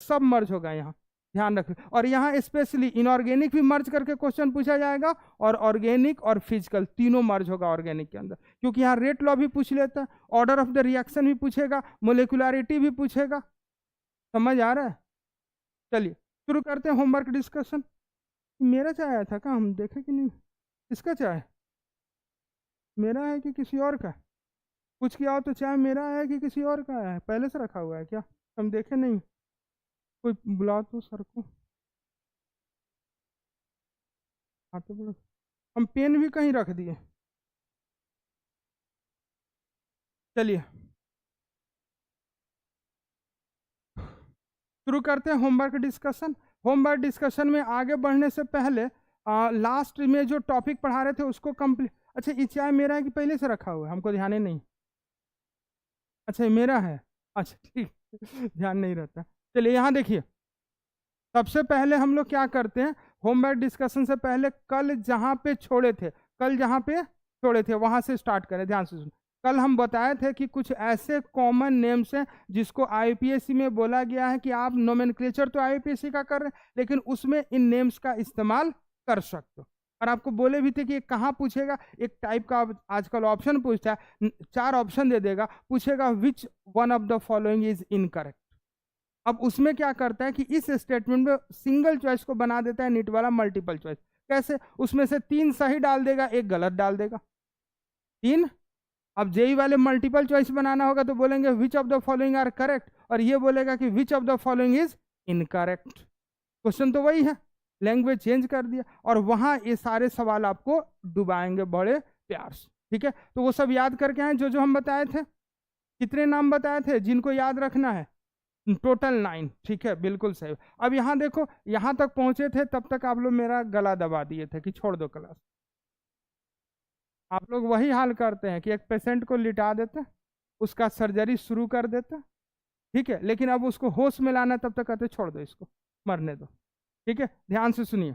सब मर्ज होगा यहाँ, ध्यान रखिए। और यहाँ स्पेशली इनऑर्गेनिक भी मर्ज करके क्वेश्चन पूछा जाएगा, और ऑर्गेनिक और फिजिकल तीनों मर्ज होगा ऑर्गेनिक के अंदर, क्योंकि यहाँ रेट लॉ भी पूछ लेता है, ऑर्डर ऑफ द रिएक्शन भी पूछेगा, मोलिकुलरिटी भी पूछेगा। समझ आ रहा है? चलिए शुरू करते हैं होमवर्क डिस्कशन। मेरा चाय आया था क्या, हम देखे कि नहीं? इसका चाय मेरा है कि किसी और का? कुछ किया हो तो चाय मेरा है कि किसी और का है, पहले से रखा हुआ है क्या? हम देखे नहीं। कोई बुला तो सर को, आते बोलो। हम पेन भी कहीं रख दिए। चलिए शुरू करते हैं होमवर्क डिस्कशन। होमवर्क डिस्कशन में आगे बढ़ने से पहले लास्ट में जो टॉपिक पढ़ा रहे थे उसको कंप्लीट। अच्छा ये चाय मेरा है कि पहले से रखा हुआ है, हमको ध्यान ही नहीं। अच्छा ये मेरा है, अच्छा ठीक ध्यान नहीं रहता। चलिए यहाँ देखिए, सबसे पहले हम लोग क्या करते हैं, होमवर्क डिस्कशन से पहले कल जहां पे छोड़े थे, कल जहां पे छोड़े थे वहां से स्टार्ट करें, ध्यान से सुन। कल हम बताए थे कि कुछ ऐसे कॉमन नेम्स हैं जिसको आईपीएससी में बोला गया है कि आप नोमेनक्लेचर तो आईपीएससी का कर रहे हैं, लेकिन उसमें इन नेम्स का इस्तेमाल कर सकते हो। और आपको बोले भी थे कि कहाँ पूछेगा, एक टाइप का आजकल ऑप्शन पूछता है, 4 ऑप्शन दे देगा, पूछेगा which one of the following is incorrect. अब उसमें क्या करता है कि इस स्टेटमेंट में सिंगल चॉइस को बना देता है नीट वाला मल्टीपल चॉइस। कैसे? उसमें से 3 सही डाल देगा, एक गलत डाल देगा, 3। अब जेई वाले मल्टीपल चॉइस बनाना होगा तो बोलेंगे which of the following are correct, और ये बोलेगा कि which of the following is incorrect. Question तो वही है, लैंग्वेज चेंज कर दिया, और वहां ये सारे सवाल आपको डुबाएंगे बड़े प्यार से। ठीक है, तो वो सब याद करके आए जो जो हम बताए थे। कितने नाम बताए थे जिनको याद रखना है? टोटल 9। ठीक है, बिल्कुल सही। अब यहाँ देखो, यहाँ तक पहुंचे थे तब तक आप लोग मेरा गला दबा दिए थे कि छोड़ दो क्लास। आप लोग वही हाल करते हैं कि एक पेशेंट को लिटा देते, उसका सर्जरी शुरू कर देते, ठीक है, लेकिन अब उसको होश में लाना तब तक कहते छोड़ दो इसको, मरने दो। ठीक है, ध्यान से सुनिए,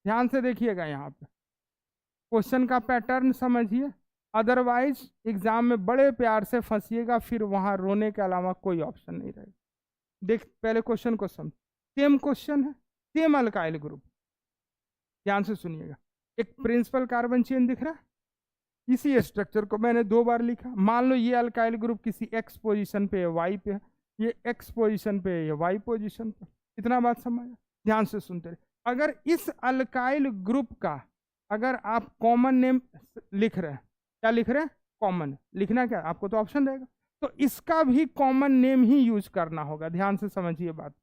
ध्यान से देखिएगा, यहाँ पे क्वेश्चन का पैटर्न समझिए, अदरवाइज एग्जाम में बड़े प्यार से फंसिएगा, फिर वहां रोने के अलावा कोई ऑप्शन नहीं रहेगा। देख पहले क्वेश्चन को समझ, सेम क्वेश्चन है, सेम अल्काइल ग्रुप, ध्यान से सुनिएगा। एक प्रिंसिपल कार्बन चेन दिख रहा है, इसी स्ट्रक्चर को मैंने 2 बार लिखा। मान लो ये अल्काइल ग्रुप किसी एक्स पोजीशन पे है, वाई पे है, ये एक्स पोजीशन पे है, ये वाई पोजीशन पे। इतना बात समझ, ध्यान से सुनते रहे। अगर इस अल्काइल ग्रुप का अगर आप कॉमन नेम लिख रहे हैं, क्या लिख रहे हैं? कॉमन लिखना, क्या आपको तो ऑप्शन रहेगा, तो इसका भी कॉमन नेम ही यूज करना होगा। ध्यान से समझिए बात,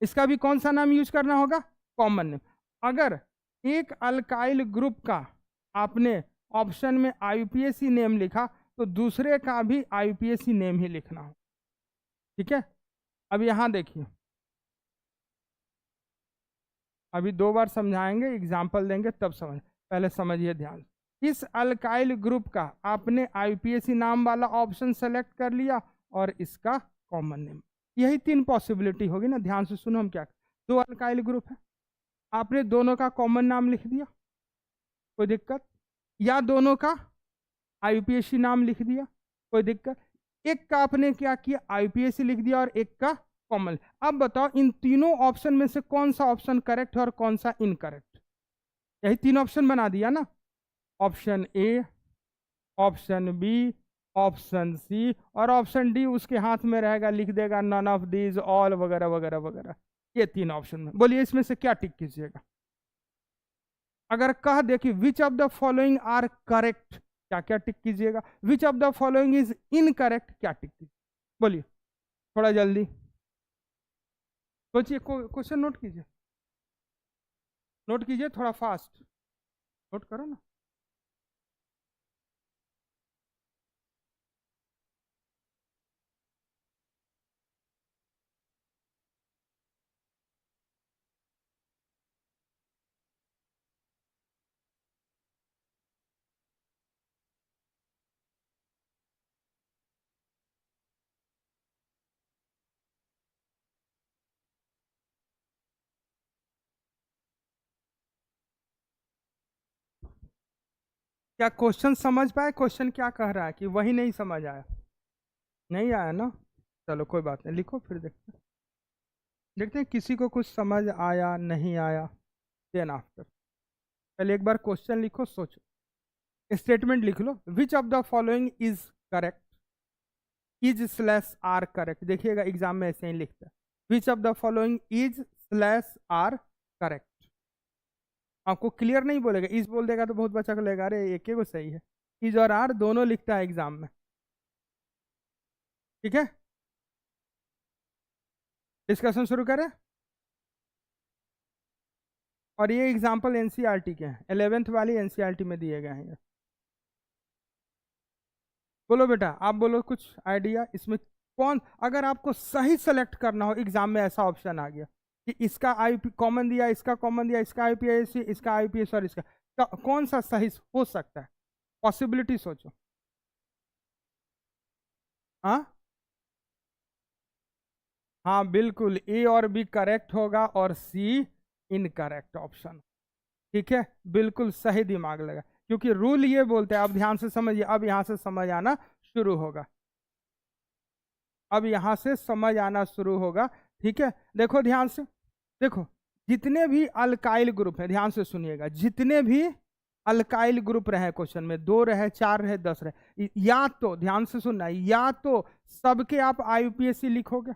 इसका भी कौन सा नाम यूज करना होगा? Common name. अगर एक अल्काइल ग्रुप का आपने ऑप्शन में आईयूपीएसी नेम लिखा, तो दूसरे का भी आईयूपीएसी नेम ही लिखना हो। ठीक है, अब यहां देखिए, अभी 2 बार समझाएंगे, एग्जाम्पल देंगे तब समझ, पहले समझिए ध्यान। इस अल्काइल ग्रुप का आपने आईयूपीएसी नाम वाला ऑप्शन सेलेक्ट कर लिया, और इसका कॉमन नेम, यही 3 पॉसिबिलिटी होगी ना। ध्यान से सुनो, हम क्या, 2 अल्काइल ग्रुप है, आपने दोनों का कॉमन नाम लिख दिया, कोई दिक्कत? या दोनों का आईयूपीएसी नाम लिख दिया, कोई दिक्कत? एक का आपने क्या किया, आईयूपीएसी लिख दिया, और एक का कॉमन। अब बताओ इन तीनों ऑप्शन में से कौन सा ऑप्शन करेक्ट है और कौन सा इनकरेक्ट? यही 3 ऑप्शन बना दिया ना, option A, option B, option C, और ऑप्शन डी उसके हाथ में रहेगा, लिख देगा नन ऑफ दीज, ऑल वगैरह वगैरह वगैरह। ये 3 ऑप्शन में बोलिए इसमें से क्या टिक कीजिएगा? अगर कह दे कि which of the following are correct, क्या क्या टिक कीजिएगा? Which of the following is incorrect, क्या टिक कीजिए? बोलिए थोड़ा जल्दी सोचिए, क्वेश्चन नोट कीजिए, नोट कीजिए थोड़ा फास्ट, नोट करो ना। क्या क्वेश्चन समझ पाए? क्वेश्चन क्या कह रहा है कि वही नहीं समझ आया? नहीं आया ना, चलो कोई बात नहीं, लिखो फिर देखते हैं। देखते हैं किसी को कुछ समझ आया नहीं आया। देन आफ्टर पहले एक बार क्वेश्चन लिखो, सोचो, स्टेटमेंट लिख लो। Which of the following is correct, is slash are correct. देखिएगा एग्जाम में ऐसे ही लिखता है, which of the following is slash are correct. आपको क्लियर नहीं बोलेगा, इज बोल देगा तो बहुत बच्चा को लेगा अरे एक को सही है। इज और आर दोनों लिखता है एग्जाम में, ठीक है। डिस्कशन शुरू करें। और ये एग्जाम्पल एनसीईआरटी के हैं, 11th वाली एनसीईआरटी में दिए गए हैं। बोलो बेटा, आप बोलो कुछ आइडिया इसमें। कौन, अगर आपको सही सेलेक्ट करना हो, एग्जाम में ऐसा ऑप्शन आ गया कि इसका आईपी कॉमन दिया, इसका कॉमन दिया, इसका आईपीएस, इसका आईपीएस और इसका, कौन सा सही हो सकता है? पॉसिबिलिटी सोचो। हाँ हाँ बिल्कुल, ए और बी करेक्ट होगा और सी इनकरेक्ट ऑप्शन, ठीक है। बिल्कुल सही दिमाग लगा, क्योंकि रूल ये बोलते हैं। अब ध्यान से समझिए, अब यहां से समझ आना शुरू होगा, अब यहां से समझ आना शुरू होगा, ठीक है। देखो ध्यान से, देखो जितने भी अल्काइल ग्रुप है, ध्यान से सुनिएगा, जितने भी अल्काइल ग्रुप रहे क्वेश्चन में, 2 रहे, 4 रहे, 10 रहे, या तो ध्यान से सुनना, या तो सबके आप आईयूपीएसी लिखोगे,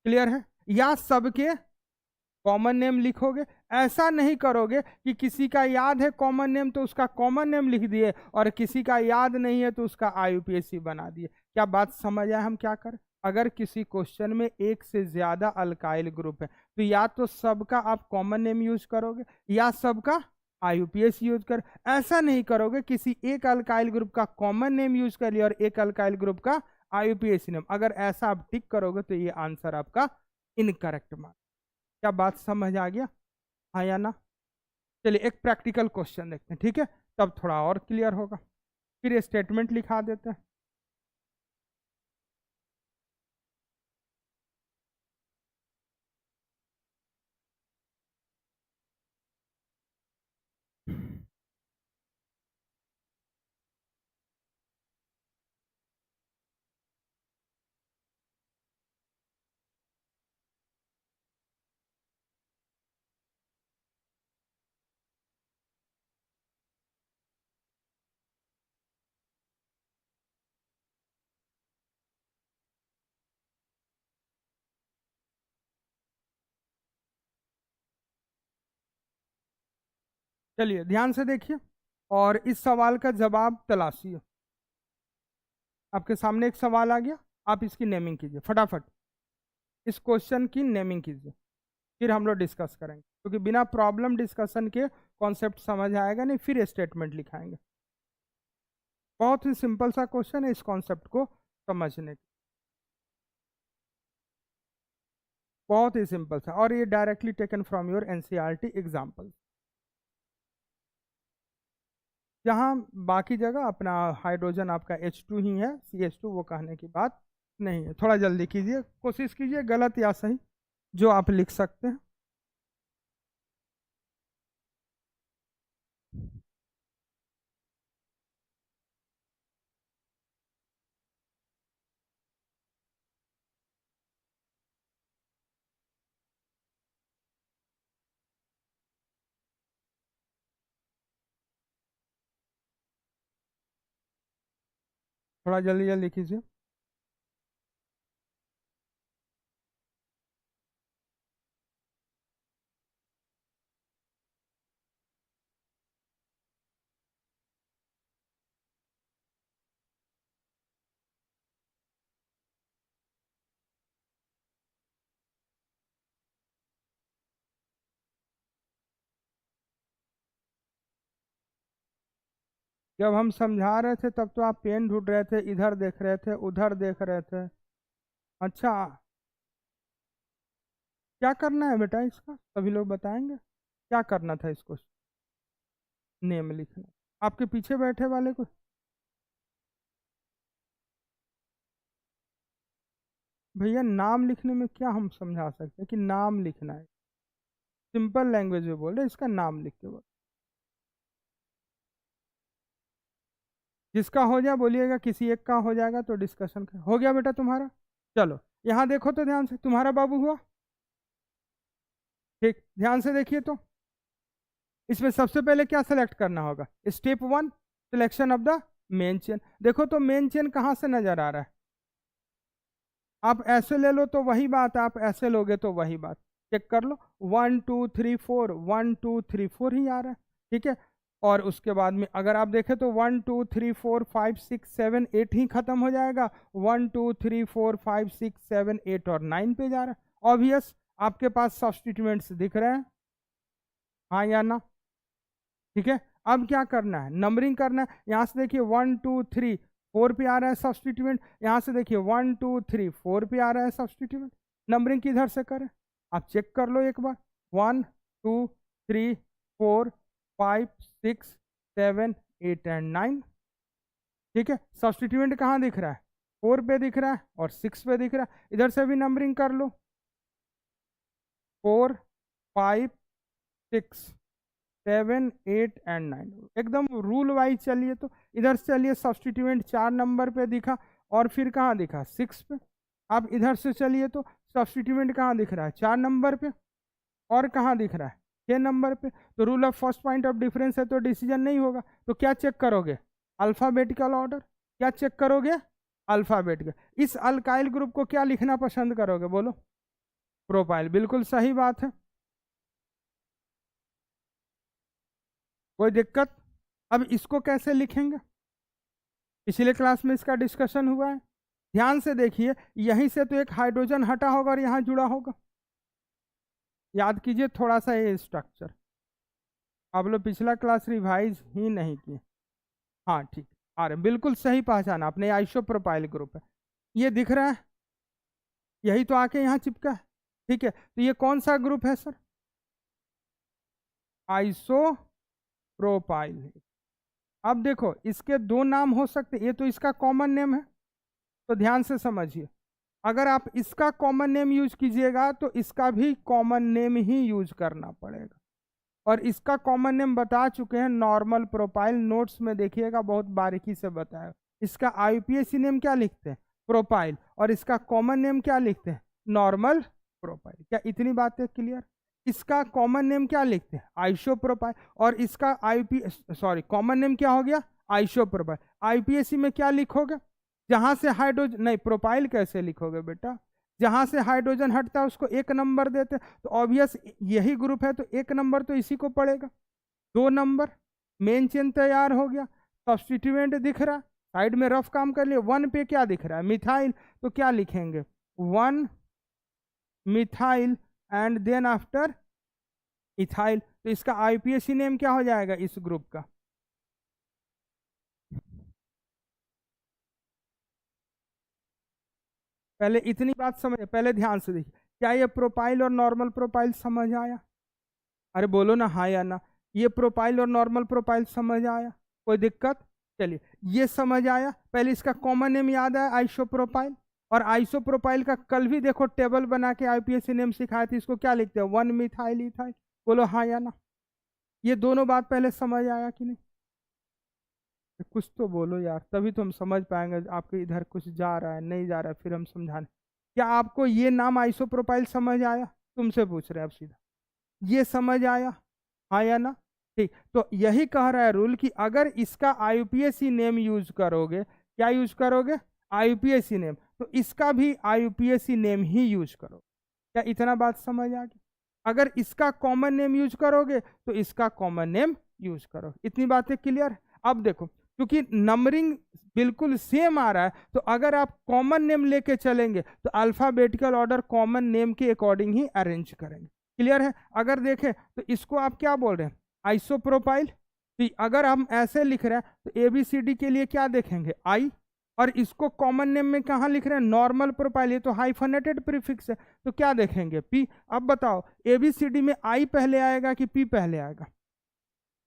क्लियर है, या सबके कॉमन नेम लिखोगे। ऐसा नहीं करोगे कि किसी का याद है कॉमन नेम तो उसका कॉमन नेम लिख दिए, और किसी का याद नहीं है तो उसका आईयूपीएसी बना दिए। क्या बात समझ आए हम क्या करें? अगर किसी क्वेश्चन में एक से ज्यादा अल्काइल ग्रुप है तो या तो सबका आप कॉमन नेम यूज करोगे या सबका आईयूपीएस यूज कर। ऐसा नहीं करोगे किसी एक अल्काइल ग्रुप का कॉमन नेम यूज कर लिया और एक अल्काइल ग्रुप का आईयूपीएसी नेम। अगर ऐसा आप टिक करोगे तो ये आंसर आपका इनकरेक्ट मान। क्या बात समझ आ गया, हाँ या ना? चलिए एक प्रैक्टिकल क्वेश्चन देखते हैं, ठीक है, तब थोड़ा और क्लियर होगा। फिर ये स्टेटमेंट लिखा देते हैं। चलिए ध्यान से देखिए और इस सवाल का जवाब तलाशिए। आपके सामने एक सवाल आ गया, आप इसकी नेमिंग कीजिए फटाफट, इस क्वेश्चन की नेमिंग कीजिए, फिर हम लोग डिस्कस करेंगे, क्योंकि बिना प्रॉब्लम डिस्कशन के कॉन्सेप्ट समझ आएगा नहीं। फिर स्टेटमेंट लिखाएंगे। बहुत ही सिंपल सा क्वेश्चन है इस कॉन्सेप्ट को समझने की, बहुत ही सिंपल सा, और ये directly taken from your NCERT example. जहाँ बाकी जगह अपना हाइड्रोजन आपका H2 ही है, CH2 वो कहने की बात नहीं है। थोड़ा जल्दी कीजिए, कोशिश कीजिए गलत या सही जो आप लिख सकते हैं। थोड़ा जल्दी जल्दी कीजिए। जब हम समझा रहे थे तब तो आप पेन ढूंढ रहे थे, इधर देख रहे थे, उधर देख रहे थे। अच्छा, क्या करना है बेटा इसका, सभी लोग बताएंगे क्या करना था इसको? नेम लिखना, आपके पीछे बैठे वाले को। भैया नाम लिखने में क्या हम समझा सकते हैं कि नाम लिखना है? सिंपल लैंग्वेज में बोल रहे, इसका नाम लिख के बोल। जिसका हो जाए बोलिएगा, किसी एक का हो जाएगा तो डिस्कशन हो गया बेटा तुम्हारा। चलो यहाँ देखो तो ध्यान से, तुम्हारा बाबू हुआ, ठीक, ध्यान से देखिए तो इसमें सबसे पहले क्या सेलेक्ट करना होगा, step 1 selection of the main chain. देखो तो मेन चेन कहाँ से नजर आ रहा है, आप ऐसे ले लो तो वही बात, आप ऐसे लोगे तो वही बात, चेक कर लो 1 2 3 4 1 2 3 4 ही आ रहा है, ठीक है। और उसके बाद में अगर आप देखें तो 1 2 3 4 5 6 7 8 ही खत्म हो जाएगा, 1 2 3 4 5 6 7 8 और 9 पे जा रहा है। ऑब्वियस आपके पास सब्स्टिट्यूएंट्स दिख रहे हैं, हाँ या ना, ठीक है। अब क्या करना है, नंबरिंग करना है। यहाँ से देखिए 1 2 3 4 पे आ रहा है सब्स्टिट्यूएंट, यहाँ से देखिए 1 2 3 4 पे आ रहा है सब्स्टिट्यूएंट। नंबरिंग किधर से करें, आप चेक कर लो एक बार, 1 2 3 4 5 6 7 8 एंड 9, ठीक है। सब्स्टिट्यूएंट कहाँ दिख रहा है, 4 पे दिख रहा है और 6 पे दिख रहा है। इधर से भी नंबरिंग कर लो, 4 5 6 7 8 एंड 9, एकदम रूल वाइज चलिए। तो इधर से चलिए, सब्स्टिट्यूएंट 4 नंबर पे दिखा और फिर कहाँ दिखा, 6 पे। अब इधर से चलिए तो सब्स्टिट्यूएंट कहाँ दिख रहा है, 4 नंबर पे, और कहाँ दिख रहा है, 6 नंबर पे। तो rule of first point of difference है तो डिसीजन नहीं होगा। तो क्या चेक करोगे, अल्फाबेटिकल ऑर्डर। क्या चेक करोगे, अल्फाबेटिकल। इस अल्काइल ग्रुप को क्या लिखना पसंद करोगे, बोलो, प्रोपाइल। बिल्कुल सही बात है, कोई दिक्कत। अब इसको कैसे लिखेंगे, पिछले क्लास में इसका डिस्कशन हुआ है, ध्यान से देखिए। यहीं से तो एक हाइड्रोजन हटा होगा और यहाँ जुड़ा होगा, याद कीजिए थोड़ा सा ये स्ट्रक्चर। आप लोग पिछला क्लास रिवाइज ही नहीं किए, हाँ ठीक, आ रहे, बिल्कुल सही पहचाना आपने, आइसोप्रोपाइल ग्रुप है, ये दिख रहा है, यही तो आके यहाँ चिपका है, ठीक है। तो ये कौन सा ग्रुप है सर, आइसोप्रोपाइल। अब देखो इसके दो नाम हो सकते, ये तो इसका कॉमन नेम है, तो ध्यान से समझिए। अगर आप इसका कॉमन नेम यूज कीजिएगा तो इसका भी कॉमन नेम ही यूज करना पड़ेगा। और इसका कॉमन नेम बता चुके हैं, नॉर्मल प्रोपाइल, नोट्स में देखिएगा बहुत बारीकी से बताया। इसका आईयूपीएसी नेम क्या लिखते हैं, प्रोपाइल, और इसका कॉमन नेम क्या लिखते हैं, नॉर्मल प्रोपाइल। क्या इतनी बातें क्लियर। इसका कॉमन नेम क्या लिखते हैं, आइसोप्रोपाइल, और इसका कॉमन नेम क्या हो गया, आइसोप्रोपाइल। आईयूपीएसी में क्या लिखोगे, जहां से हाइड्रोजन, नहीं प्रोपाइल कैसे लिखोगे बेटा, जहां से हाइड्रोजन हटता है उसको 1 नंबर देते, तो ऑब्वियस यही ग्रुप है तो 1 नंबर तो इसी को पड़ेगा। 2 नंबर, मेन चेन तैयार हो गया, सब्स्टिट्यूएंट दिख रहा, साइड में रफ काम कर लिए। 1 पे क्या दिख रहा है, मिथाइल, तो क्या लिखेंगे, 1 methyl and then after ethyl. तो इसका आईपीएसी नेम क्या हो जाएगा इस ग्रुप का, पहले इतनी बात समझ, पहले ध्यान से देखिए। क्या ये प्रोपाइल और नॉर्मल प्रोपाइल समझ आया, अरे बोलो ना हाँ या ना। ये प्रोपाइल और नॉर्मल प्रोपाइल समझ आया, कोई दिक्कत। चलिए ये समझ आया, पहले इसका कॉमन नेम याद है आइसोप्रोपाइल। और आइसोप्रोपाइल का कल भी देखो टेबल बना के आईपीएसी नेम सिखाए थे, इसको क्या लिखते हैं, 1 मिथाइल इथाइल। बोलो हाँ या ना, ये दोनों बात पहले समझ आया कि नहीं, कुछ तो बोलो यार, तभी तो हम समझ पाएंगे आपके इधर कुछ जा रहा है नहीं जा रहा है, फिर हम समझाने। क्या आपको ये नाम आइसोप्रोपाइल समझ आया, तुमसे पूछ रहे हैं अब सीधा, ये समझ आया, हाँ या ना। ठीक, तो यही कह रहा है रूल कि अगर इसका आईयूपीएसी नेम यूज करोगे, क्या यूज करोगे, आईयूपीएसी नेम, तो इसका भी आईयूपीएसी नेम ही यूज करो। क्या इतना बात समझ आ गई। अगर इसका कॉमन नेम यूज करोगे तो इसका कॉमन नेम यूज करो, इतनी बातें क्लियर। अब देखो क्योंकि नंबरिंग बिल्कुल सेम आ रहा है, तो अगर आप कॉमन नेम लेके चलेंगे तो अल्फाबेटिकल ऑर्डर कॉमन नेम के अकॉर्डिंग ही अरेंज करेंगे। क्लियर है। अगर देखें तो इसको आप क्या बोल रहे हैं, आइसोप्रोपाइल। तो अगर हम ऐसे लिख रहे हैं तो एबीसीडी के लिए क्या देखेंगे, आई, और इसको कॉमन नेम में कहाँ लिख रहे हैं, नॉर्मल प्रोपाइल, ये तो हाइफनेटेड प्रीफिक्स है, तो क्या देखेंगे, पी। अब बताओ एबीसीडी में आई पहले आएगा कि पी पहले आएगा,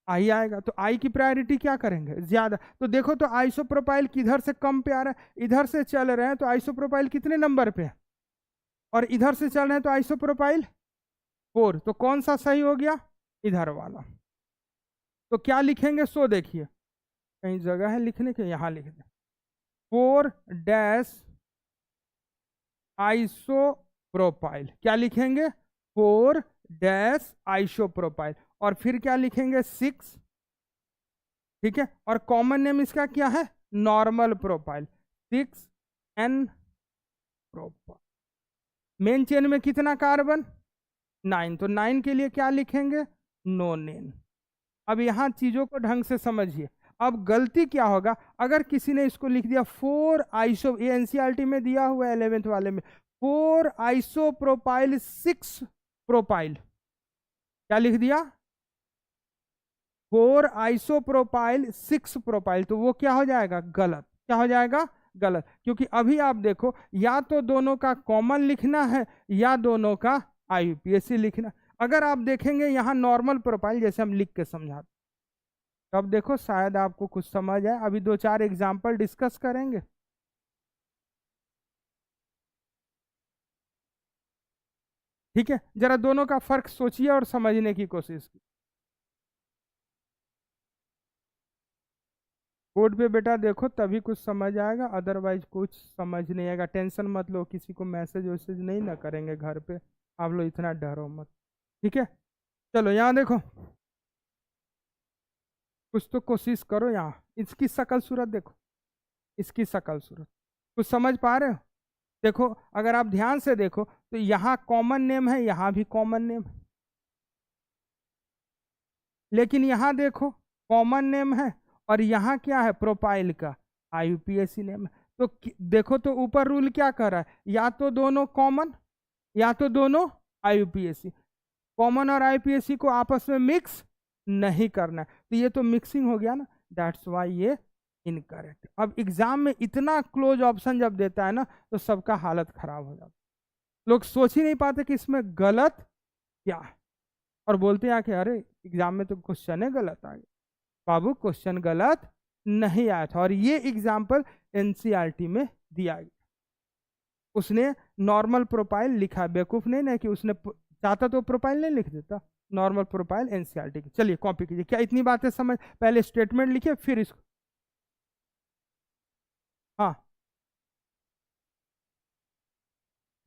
आई आएगा, तो आई की प्रायोरिटी क्या करेंगे, ज्यादा। तो देखो तो आइसोप्रोपाइल किधर से कम पे आ रहा है, इधर से चल रहे हैं तो आइसोप्रोपाइल कितने नंबर पे है, और इधर से चल रहे हैं तो आइसोप्रोपाइल 4, तो कौन सा सही हो गया, इधर वाला। तो क्या लिखेंगे, सो देखिए कहीं जगह है लिखने के, यहां लिख दें 4 डैश आइसोप्रोपाइल। क्या लिखेंगे, 4 डैश आइसोप्रोपाइल, और फिर क्या लिखेंगे 6, ठीक है, और कॉमन नेम इसका क्या है, normal propyl, 6 N propyl. Main chain में कितना कार्बन, 9, तो 9 के लिए क्या लिखेंगे, नो नेम। अब यहां चीजों को ढंग से समझिए। अब गलती क्या होगा, अगर किसी ने इसको लिख दिया 4 आइसो, ये एनसीईआरटी में दिया हुआ है 11th वाले में, 4 आइसो प्रोपाइल 6 प्रोपाइल, क्या लिख दिया, 4 आइसोप्रोपाइल 6 प्रोपाइल, तो वो क्या हो जाएगा, गलत। क्या हो जाएगा, गलत, क्योंकि अभी आप देखो या तो दोनों का कॉमन लिखना है या दोनों का आईयूपीएसी लिखना। अगर आप देखेंगे यहाँ नॉर्मल प्रोपाइल, जैसे हम लिख के समझाते, तो अब देखो शायद आपको कुछ समझ आए। अभी 2-4 एग्जाम्पल डिस्कस करेंगे। ठीक है, जरा दोनों का फर्क सोचिए और समझने की कोशिश की। बोर्ड पे बेटा देखो तभी कुछ समझ आएगा, अदरवाइज कुछ समझ नहीं आएगा। टेंशन मत लो, किसी को मैसेज वैसेज नहीं ना करेंगे घर पे, आप लोग इतना डरो मत, ठीक है। चलो यहाँ देखो, कुछ तो कोशिश करो। यहाँ इसकी शकल सूरत देखो, इसकी शकल सूरत कुछ समझ पा रहे हो। देखो अगर आप ध्यान से देखो तो यहाँ कॉमन नेम है, यहाँ भी कॉमन नेम है, लेकिन यहाँ देखो कॉमन नेम है और यहाँ क्या है, प्रोपाइल का आईयूपीएसी नेम है। तो देखो तो ऊपर रूल क्या कर रहा है, या तो दोनों कॉमन या तो दोनों आईयूपीएसी। कॉमन और आईयूपीएसी को आपस में मिक्स नहीं करना है, तो ये तो मिक्सिंग हो गया ना, दैट्स वाई ये इनकरेक्ट। अब एग्जाम में इतना क्लोज ऑप्शन जब देता है ना, तो सबका हालत खराब हो जाता है। लोग सोच ही नहीं पाते कि इसमें गलत क्या है, और बोलते हैं कि अरे एग्जाम में तो क्वेश्चन है गलत आ गया। बाबू क्वेश्चन गलत नहीं आया था, और ये एग्जाम्पल एनसीईआरटी में दिया गया। उसने नॉर्मल प्रोफाइल लिखा, बेवकूफ नहीं ना कि उसने चाहता तो प्रोफाइल नहीं लिख देता, नॉर्मल प्रोफाइल एनसीईआरटी की। चलिए कॉपी कीजिए, क्या इतनी बातें समझ, पहले स्टेटमेंट लिखिए फिर इसको। हाँ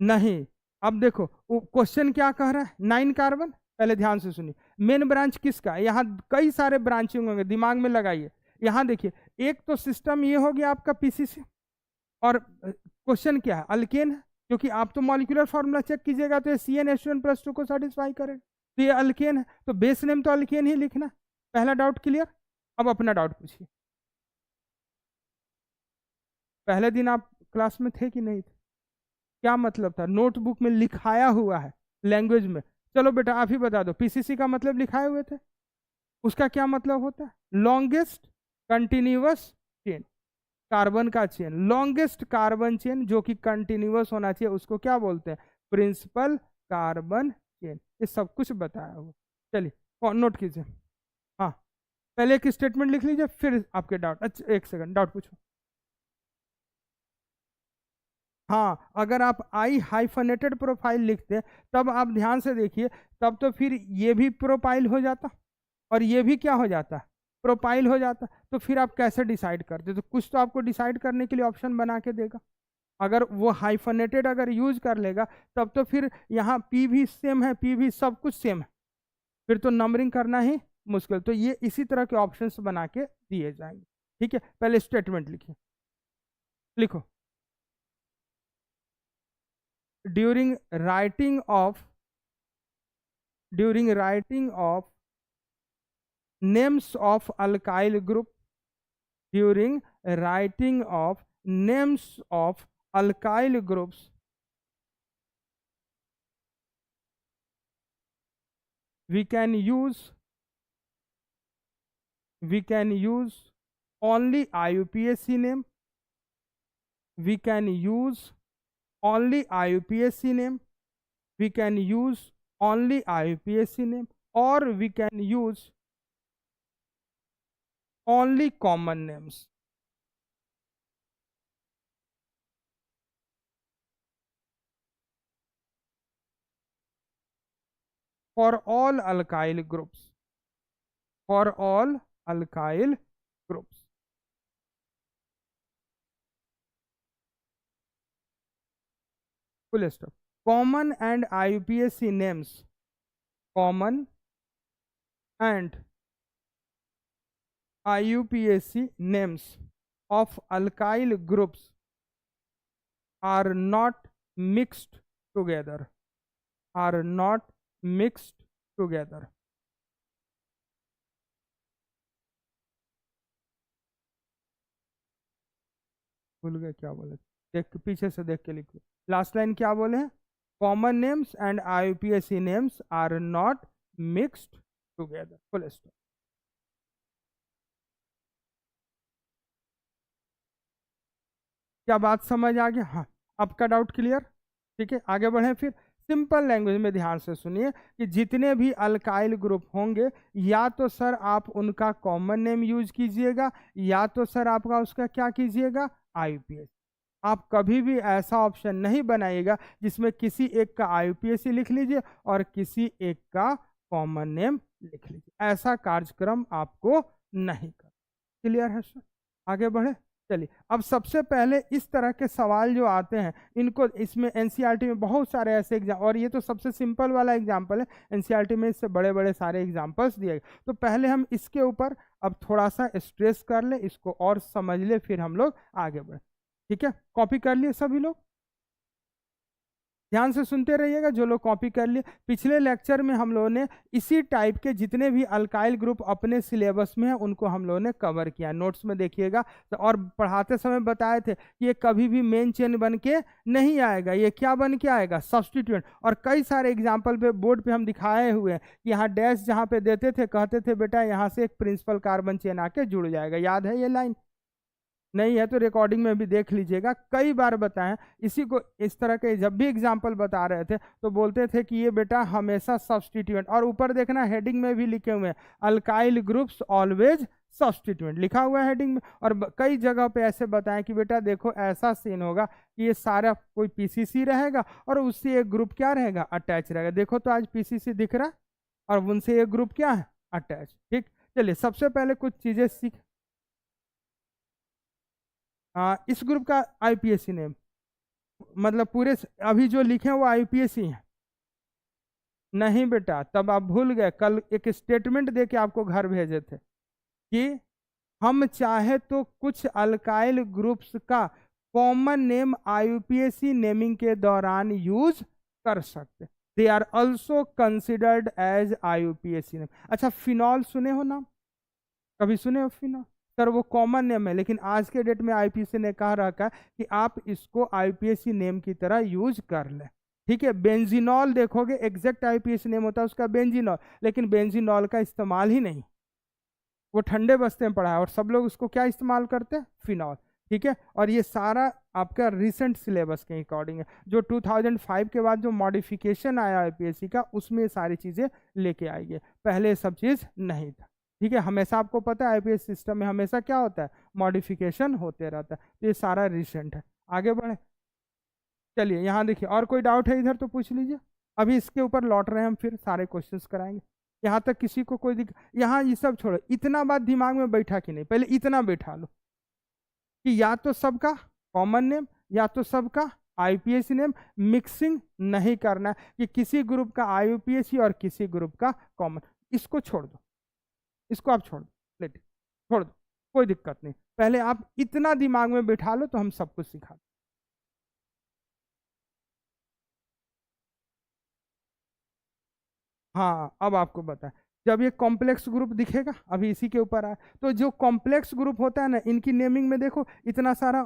नहीं, अब देखो क्वेश्चन क्या कह रहा है, 9 कार्बन। पहले ध्यान से सुनिए, मेन ब्रांच किसका है, यहाँ कई सारे ब्रांचिंग होंगे, दिमाग में लगाइए। यहाँ देखिए, एक तो सिस्टम ये हो गया आपका पीसीसी, और क्वेश्चन क्या है, अल्केन है, क्योंकि आप तो मॉलिक्यूलर फॉर्मूला चेक कीजिएगा तो CnH2n+2 को सेटिस्फाई करेगा, तो ये अल्केन है, तो बेस नेम तो अल्केन ही लिखना। पहला डाउट क्लियर। अब अपना डाउट पूछिए। पहले दिन आप क्लास में थे कि नहीं थे, क्या मतलब था, नोटबुक में लिखाया हुआ है लैंग्वेज में। चलो बेटा आप ही बता दो, पीसीसी का मतलब लिखाए हुए थे, उसका क्या मतलब होता है, लॉन्गेस्ट कंटिन्यूअस चेन, कार्बन का चेन, लॉन्गेस्ट कार्बन चेन जो कि कंटिन्यूअस होना चाहिए उसको क्या बोलते हैं, प्रिंसिपल कार्बन चेन। ये सब कुछ बताया हुआ। चलिए नोट कीजिए। हाँ पहले एक स्टेटमेंट लिख लीजिए फिर आपके डाउट। अच्छा एक सेकंड, डाउट पूछो। हाँ अगर आप आई हाइफनेटेड प्रोफाइल लिखते तब आप ध्यान से देखिए, तब तो फिर ये भी प्रोपाइल हो जाता और ये भी क्या हो जाता, प्रोपाइल हो जाता। तो फिर आप कैसे डिसाइड करते, तो कुछ तो आपको डिसाइड करने के लिए ऑप्शन बना के देगा। अगर वो हाइफनेटेड अगर यूज कर लेगा तब तो फिर यहाँ पी भी सेम है, पी भी सब कुछ सेम है, फिर तो नंबरिंग करना ही मुश्किल। तो ये इसी तरह के ऑप्शंस बना के दिए जाएंगे। ठीक है, पहले स्टेटमेंट लिखिए, लिखो। During writing of names of alkyl group, during writing of names of alkyl groups, we can use only IUPAC name, we can use only IUPAC name, we can use only IUPAC name, or we can use only common names for all alkyl groups, for all alkyl groups. Full stop. common and IUPAC names, common and IUPAC names of alkyl groups are not mixed together, are not mixed together. भूल गए क्या बोले, देख पीछे से देख के लिखो। लास्ट लाइन क्या बोले हैं? Common names and IUPAC names are not mixed together, full stop. क्या बात समझ आ गया? हाँ, आपका डाउट क्लियर? ठीक है, आगे बढ़े फिर। सिंपल लैंग्वेज में ध्यान से सुनिए कि जितने भी अल्काइल ग्रुप होंगे, या तो सर आप उनका कॉमन नेम यूज कीजिएगा, या तो सर आपका उसका क्या कीजिएगा, IUPAC। आप कभी भी ऐसा ऑप्शन नहीं बनाइएगा जिसमें किसी एक का IUPAC लिख लीजिए और किसी एक का कॉमन नेम लिख लीजिए। ऐसा कार्यक्रम आपको नहीं कर। क्लियर है सर? आगे बढ़े। चलिए, अब सबसे पहले इस तरह के सवाल जो आते हैं, इनको इसमें NCERT में बहुत सारे ऐसे एग्जाम, और ये तो सबसे सिंपल वाला एग्जाम्पल है, NCERT में इससे बड़े बड़े सारे एग्जाम्पल्स दिए गए। तो पहले हम इसके ऊपर अब थोड़ा सा स्ट्रेस कर ले, इसको और समझ ले, फिर हम लोग आगे बढ़े। ठीक है, कॉपी कर लिए सभी लोग? ध्यान से सुनते रहिएगा जो लोग कॉपी कर लिए। पिछले लेक्चर में हम लोगों ने इसी टाइप के जितने भी अल्काइल ग्रुप अपने सिलेबस में हैं उनको हम लोगों ने कवर किया, नोट्स में देखिएगा। तो और पढ़ाते समय बताए थे कि ये कभी भी मेन चेन बन के नहीं आएगा, ये क्या बन के आएगा, सब्स्टिट्यूएंट। और कई सारे एग्जाम्पल पे बोर्ड पे हम दिखाए हुए हैं कि यहाँ डैश जहाँ पे देते थे, कहते थे बेटा यहाँ से एक प्रिंसिपल कार्बन चेन आके जुड़ जाएगा। याद है ये लाइन? नहीं है तो रिकॉर्डिंग में भी देख लीजिएगा, कई बार बताएं इसी को। इस तरह के जब भी एग्जाम्पल बता रहे थे तो बोलते थे कि ये बेटा हमेशा सब्स्टिट्यूएंट, और ऊपर देखना हेडिंग में भी लिखे हुए हैं अल्काइल ग्रुप्स ऑलवेज सब्स्टिट्यूएंट लिखा हुआ है हेडिंग में। और कई जगह पे ऐसे बताएं कि बेटा देखो ऐसा सीन होगा कि ये सारा कोई PCC रहेगा और उससे एक ग्रुप क्या रहेगा, अटैच रहेगा। देखो तो आज PCC दिख रहा है और उनसे एक ग्रुप क्या है, अटैच। ठीक, चलिए सबसे पहले कुछ चीजें सीख। इस ग्रुप का IUPAC नेम, मतलब पूरे अभी जो लिखे हैं वो IUPAC हैं? नहीं बेटा, तब आप भूल गए। कल एक स्टेटमेंट दे के आपको घर भेजे थे कि हम चाहे तो कुछ अल्काइल ग्रुप्स का कॉमन नेम IUPAC नेमिंग के दौरान यूज कर सकते, they are also considered as IUPAC name. अच्छा, फिनॉल सुने हो नाम, कभी सुने हो फिनॉल? सर वो कॉमन नेम है, लेकिन आज के डेट में IUPAC ने कहा रखा है कि आप इसको IUPAC नेम की तरह यूज कर ले। ठीक है, बेंजीनॉल देखोगे एग्जैक्ट IUPAC नेम होता है उसका बेंजीनॉल, लेकिन बेंजीनॉल का इस्तेमाल ही नहीं, वो ठंडे बस्ते में पड़ा है और सब लोग उसको क्या इस्तेमाल करते हैं, फिनॉल। ठीक है, और ये सारा आपका रिसेंट सिलेबस के अकॉर्डिंग है, जो 2005 के बाद जो मॉडिफिकेशन आया IUPAC का, उसमें सारी चीज़ें लेके आई है, पहले सब चीज़ नहीं था। ठीक है, हमेशा आपको पता है IUPAC सिस्टम में हमेशा क्या होता है, मॉडिफिकेशन होते रहता है। तो ये सारा रिसेंट है। आगे बढ़े। चलिए यहाँ देखिए, और कोई डाउट है इधर तो पूछ लीजिए। अभी इसके ऊपर लौट रहे हैं हम, फिर सारे क्वेश्चंस कराएंगे। यहाँ तक किसी को कोई यहाँ ये सब छोड़ो, इतना बात दिमाग में बैठा कि नहीं, पहले इतना बैठा लो कि या तो सबका कॉमन नेम या तो सबका IUPAC नेम, मिक्सिंग नहीं करना कि किसी ग्रुप का IUPAC और किसी ग्रुप का कॉमन। इसको छोड़ दो, इसको आप छोड़ दो, लेट छोड़ दो, कोई दिक्कत नहीं। पहले आप इतना दिमाग में बिठा लो तो हम सब कुछ सिखा दो। हाँ, अब आपको बता, जब ये कॉम्प्लेक्स ग्रुप दिखेगा, अभी इसी के ऊपर आया, तो जो कॉम्प्लेक्स ग्रुप होता है ना, इनकी नेमिंग में देखो इतना सारा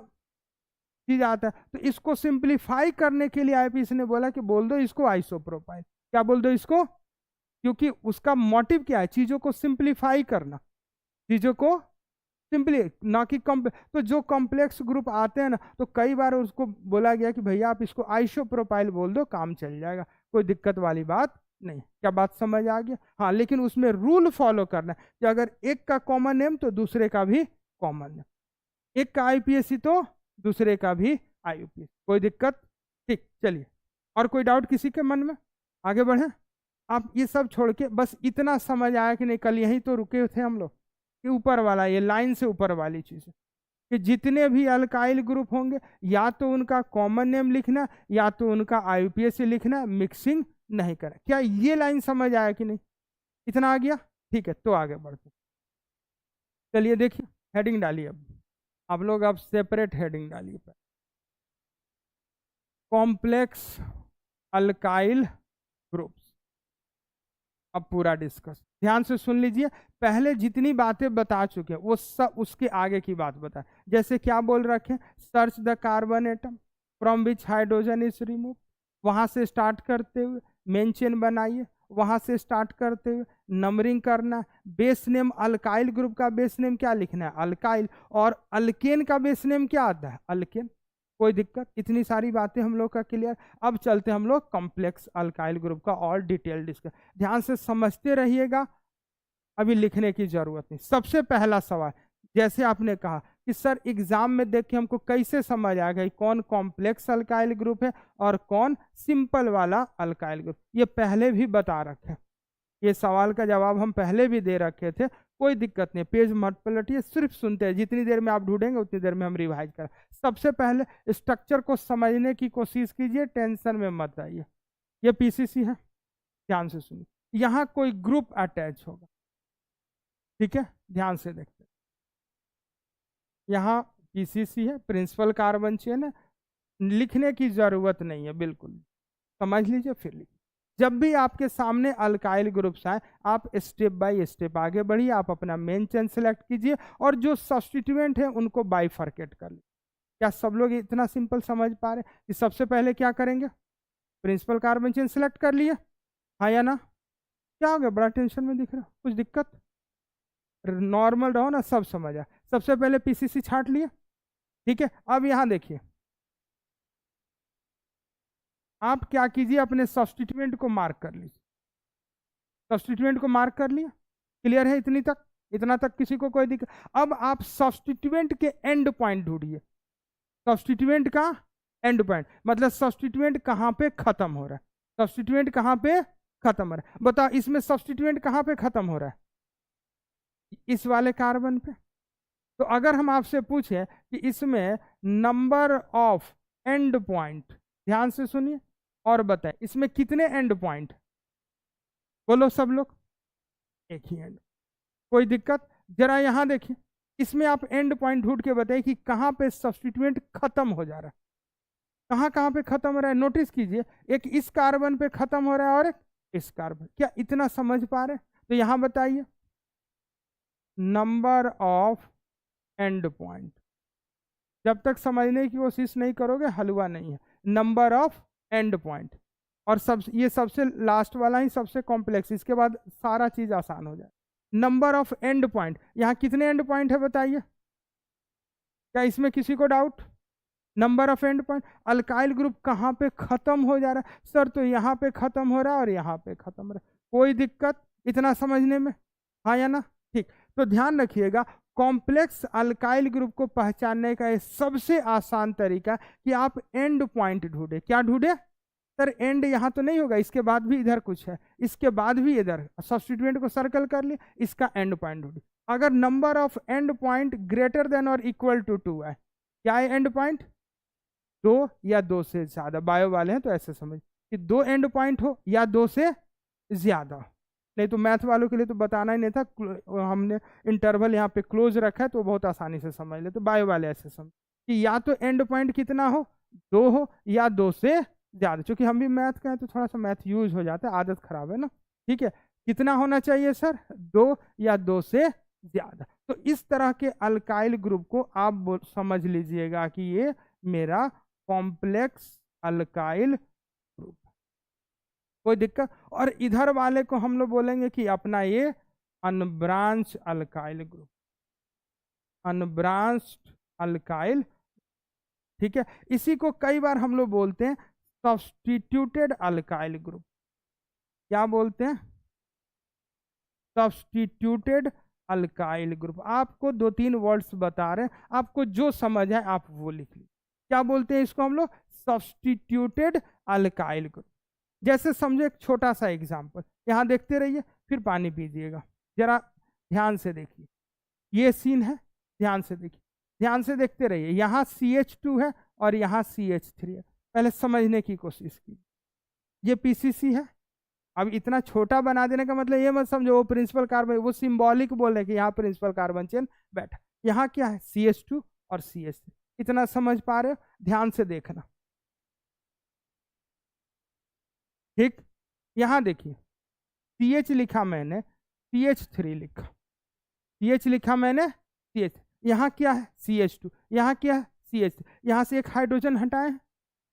चीज आता है। तो इसको सिंप्लीफाई करने के लिए IUPAC ने बोला कि बोल दो इसको आइसोप्रोपाइल। क्या बोल दो इसको? क्योंकि उसका मोटिव क्या है, चीजों को सिंप्लीफाई करना, चीजों को सिंपली, ना कि तो जो कॉम्प्लेक्स ग्रुप आते हैं ना, तो कई बार उसको बोला गया कि भैया आप इसको आइसोप्रोपाइल बोल दो, काम चल जाएगा, कोई दिक्कत वाली बात नहीं। क्या बात समझ आ गया? हाँ, लेकिन उसमें रूल फॉलो करना है कि अगर एक का कॉमन नेम तो दूसरे का भी कॉमन नेम, एक का IUPAC तो दूसरे का भी IUPAC, कोई दिक्कत? ठीक, चलिए, और कोई डाउट किसी के मन में? आगे बढ़े। आप ये सब छोड़ के बस इतना समझ आया कि नहीं, कल यही तो रुके थे हम लोग कि ऊपर वाला, ये लाइन से ऊपर वाली चीज। कि जितने भी अल्काइल ग्रुप होंगे या तो उनका कॉमन नेम लिखना या तो उनका आईयूपीएसी लिखना, मिक्सिंग नहीं करें। क्या ये लाइन समझ आया कि नहीं? इतना आ गया? ठीक है, तो आगे बढ़ते। चलिए देखिए, हेडिंग डालिए। अब आप लोग अब सेपरेट हेडिंग डालिए। Complex alkyl groups. अब पूरा डिस्कस ध्यान से सुन लीजिए। पहले जितनी बातें बता चुके हैं वो सब उसके आगे की बात बताए। जैसे क्या बोल रखे, search the carbon atom from which hydrogen is remove, वहां से स्टार्ट करते हुए मेन चेन बनाइए, वहां से स्टार्ट करते हुए नंबरिंग करना। बेस नेम अल्काइल ग्रुप का बेस नेम क्या लिखना है? अल्काइल। और अल्केन का बेस नेम क्या आता है? अल्केन। कोई दिक्कत? इतनी सारी बातें हम लोग का क्लियर। अब चलते हम लोग कॉम्प्लेक्स अल्काइल ग्रुप का और डिटेल डिस्कस। ध्यान से समझते रहिएगा, अभी लिखने की जरूरत नहीं। सबसे पहला सवाल, जैसे आपने कहा कि सर एग्जाम में देख के हमको कैसे समझ आ गई कौन कॉम्प्लेक्स अल्काइल ग्रुप है और कौन सिंपल वाला अल्काइल ग्रुप? ये पहले भी बता रखे, ये सवाल का जवाब हम पहले भी दे रखे थे। कोई दिक्कत नहीं, पेज मत पलटिए, सिर्फ सुनते हैं। जितनी देर में आप ढूंढेंगे उतनी देर में हम रिवाइज करें। सबसे पहले स्ट्रक्चर को समझने की कोशिश कीजिए, टेंशन में मत आइए। ये पीसीसी है, ध्यान से सुनिए। यहाँ कोई ग्रुप अटैच होगा, ठीक है? ध्यान से देखते, यहाँ पीसीसी है, प्रिंसिपल कार्बन चेन है, लिखने की जरूरत नहीं है बिल्कुल। समझ लीजिए फिर लिखिए। जब भी आपके सामने अल्काइल ग्रुप्स आए, आप स्टेप बाय स्टेप आगे बढ़िए। आप अपना मेन चेन सेलेक्ट कीजिए और जो सब्स्टिट्यूएंट है उनको बाइफर्केट कर लीजिए। क्या सब लोग इतना सिंपल समझ पा रहे हैं कि सबसे पहले क्या करेंगे? प्रिंसिपल कार्बन चेन सेलेक्ट कर लिए, हाँ या ना? क्या हो गया, बड़ा टेंशन में दिख रहा, कुछ दिक्कत? नॉर्मल रहो ना, सब समझ आया। सबसे पहले पीसीसी छांट लिए, ठीक है? अब यहां देखिए, आप क्या कीजिए, अपने सब्स्टिट्यूएंट को मार्क कर लीजिए। सब्स्टिट्यूएंट को मार्क कर लिया, क्लियर है इतनी तक? इतना तक किसी को कोई दिक्कत? अब आप सब्स्टिट्यूएंट के एंड पॉइंट ढूंढिए। सब्स्टिट्यूएंट का एंड पॉइंट मतलब सब्स्टिट्यूएंट कहां पे खत्म हो रहा है? सब्स्टिट्यूएंट कहां पे खत्म हो रहा है? बताओ, इसमें सब्स्टिट्यूएंट कहां पे खत्म हो रहा है? इस वाले कार्बन पे। तो अगर हम आपसे पूछे कि इसमें नंबर ऑफ एंड पॉइंट, ध्यान से सुनिए और बताएं, इसमें कितने एंड पॉइंट? बोलो सब लोग। एक ही एंड। कोई दिक्कत? जरा यहां देखिए, इसमें आप एंड पॉइंट ढूंढ के बताइए कि कहां पे सब्स्टिट्यूएंट खत्म हो जा रहा है। कहां कहां पे खत्म हो रहा है? नोटिस कीजिए, एक इस कार्बन पे खत्म हो रहा है और एक इस कार्बन। क्या इतना समझ पा रहे हैं? तो यहां बताइए, नंबर ऑफ एंड पॉइंट। जब तक समझने की कोशिश नहीं करोगे हलवा नहीं है। नंबर ऑफ एंड पॉइंट, और ये सबसे लास्ट वाला ही सबसे कॉम्प्लेक्स, इसके बाद सारा चीज आसान हो जाए। नंबर ऑफ एंड पॉइंट, यहां कितने एंड पॉइंट है बताइए? क्या इसमें किसी को doubt? Number of and point. Alkyl group कहां पे खत्म हो जा रहा है सर? तो यहां पे खत्म हो रहा है और यहां पे खत्म हो रहा है। कोई दिक्कत इतना समझने में, हाँ या ना? ठीक। तो ध्यान रखिएगा, कॉम्प्लेक्स अल्काइल ग्रुप को पहचानने का सबसे आसान तरीका कि आप एंड पॉइंट ढूंढे। क्या ढूंढे सर? एंड यहां तो नहीं होगा, इसके बाद भी इधर कुछ है, इसके बाद भी इधर। सब्स्टिट्यूएंट को सर्कल कर लिए, इसका एंड पॉइंट ढूंढे। अगर number of and point greater than और इक्वल टू 2 है, क्या है एंड पॉइंट? 2 या 2 से ज्यादा। बायो वाले हैं तो ऐसे समझ कि 2 एंड पॉइंट हो या 2 से ज्यादा। नहीं तो मैथ वालों के लिए तो बताना ही नहीं था, हमने इंटरवल यहाँ पे क्लोज रखा है तो बहुत आसानी से समझ ले। तो बायो वाले ऐसे समझ कि या तो एंड पॉइंट कितना हो, 2 हो या 2 से ज्यादा। क्योंकि हम भी मैथ का है तो थोड़ा सा मैथ यूज हो जाता है, आदत खराब है ना, ठीक है? कितना होना चाहिए सर? 2 या 2 से ज्यादा। तो इस तरह के अल्काइल ग्रुप को आप समझ लीजिएगा कि ये मेरा कॉम्प्लेक्स अल्काइल ग्रुप। कोई दिक्कत? और इधर वाले को हम लोग बोलेंगे कि अपना ये unbranch alkyl group, unbranched alkyl, ठीक है? इसी को कई बार हम लोग बोलते हैं सब्स्टिट्यूटेड अल्काइल ग्रुप। क्या बोलते हैं? Substituted alkyl group. आपको 2-3 वर्ड्स बता रहे हैं, आपको जो समझ है आप वो लिख लीजिए। क्या बोलते हैं इसको हम लोग? Substituted alkyl group. जैसे समझो एक छोटा सा एग्जांपल, यहां देखते रहिए फिर पानी पीजिएगा। जरा ध्यान से देखिए, ये सीन है, ध्यान से देखिए। ध्यान से देखते रहिए, यहाँ CH2 है और यहाँ CH3 है। पहले समझने की कोशिश की। ये PCC है। अब इतना छोटा बना देने का मतलब ये मत समझो वो प्रिंसिपल कार्बन, वो सिंबॉलिक बोल रहे कि यहाँ प्रिंसिपल कार्बन चेन बैठा। यहाँ क्या है, CH2 और CH3। इतना समझ पा रहे हो? ध्यान से देखना, ठीक। यहाँ देखिए, CH लिखा मैंने, CH3 लिखा, CH लिखा मैंने, CH। यहाँ क्या है, CH2। यहाँ क्या है, CH3। यहाँ से एक हाइड्रोजन हटाए,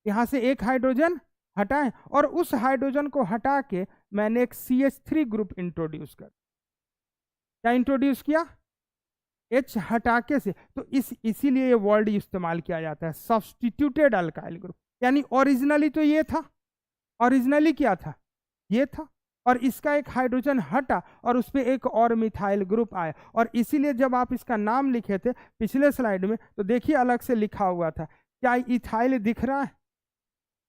यहाँ से एक हाइड्रोजन हटाएं, और उस हाइड्रोजन को हटा के मैंने एक CH3 ग्रुप इंट्रोड्यूस कर। क्या इंट्रोड्यूस किया, H हटा के से। तो इसीलिए ये वर्ड इस्तेमाल किया जाता है, सब्स्टिट्यूटेड अल्काइल ग्रुप। यानी ओरिजिनली तो ये था, ओरिजिनली क्या था, ये था, और इसका एक हाइड्रोजन हटा और उस पर एक और मिथाइल ग्रुप आया। और इसीलिए जब आप इसका नाम लिखे थे पिछले स्लाइड में, तो देखिए अलग से लिखा हुआ था। क्या इथाइल दिख रहा है,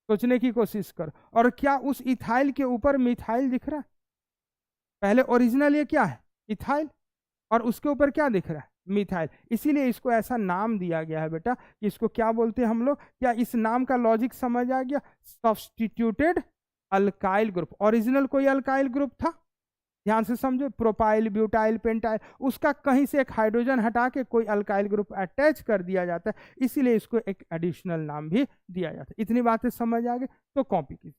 सोचने की कोशिश करो। और क्या उस इथाइल के ऊपर मिथाइल दिख रहा है? पहले ओरिजिनल ये क्या है, इथाइल, और उसके ऊपर क्या दिख रहा है, मिथाइल। इसीलिए इसको ऐसा नाम दिया गया है बेटा। इसको क्या बोलते हैं हम लोग? क्या इस नाम का लॉजिक समझ आ गया? Substituted alkyl group. ओरिजिनल कोई अल्काइल ग्रुप था, ध्यान से समझो, प्रोपाइल, ब्यूटाइल, पेंटाइल, उसका कहीं से एक हाइड्रोजन हटा के कोई अल्काइल ग्रुप अटैच कर दिया जाता है, इसीलिए इसको एक एडिशनल नाम भी दिया जाता है। इतनी बातें समझ आ गई, तो कॉपी कीजिए।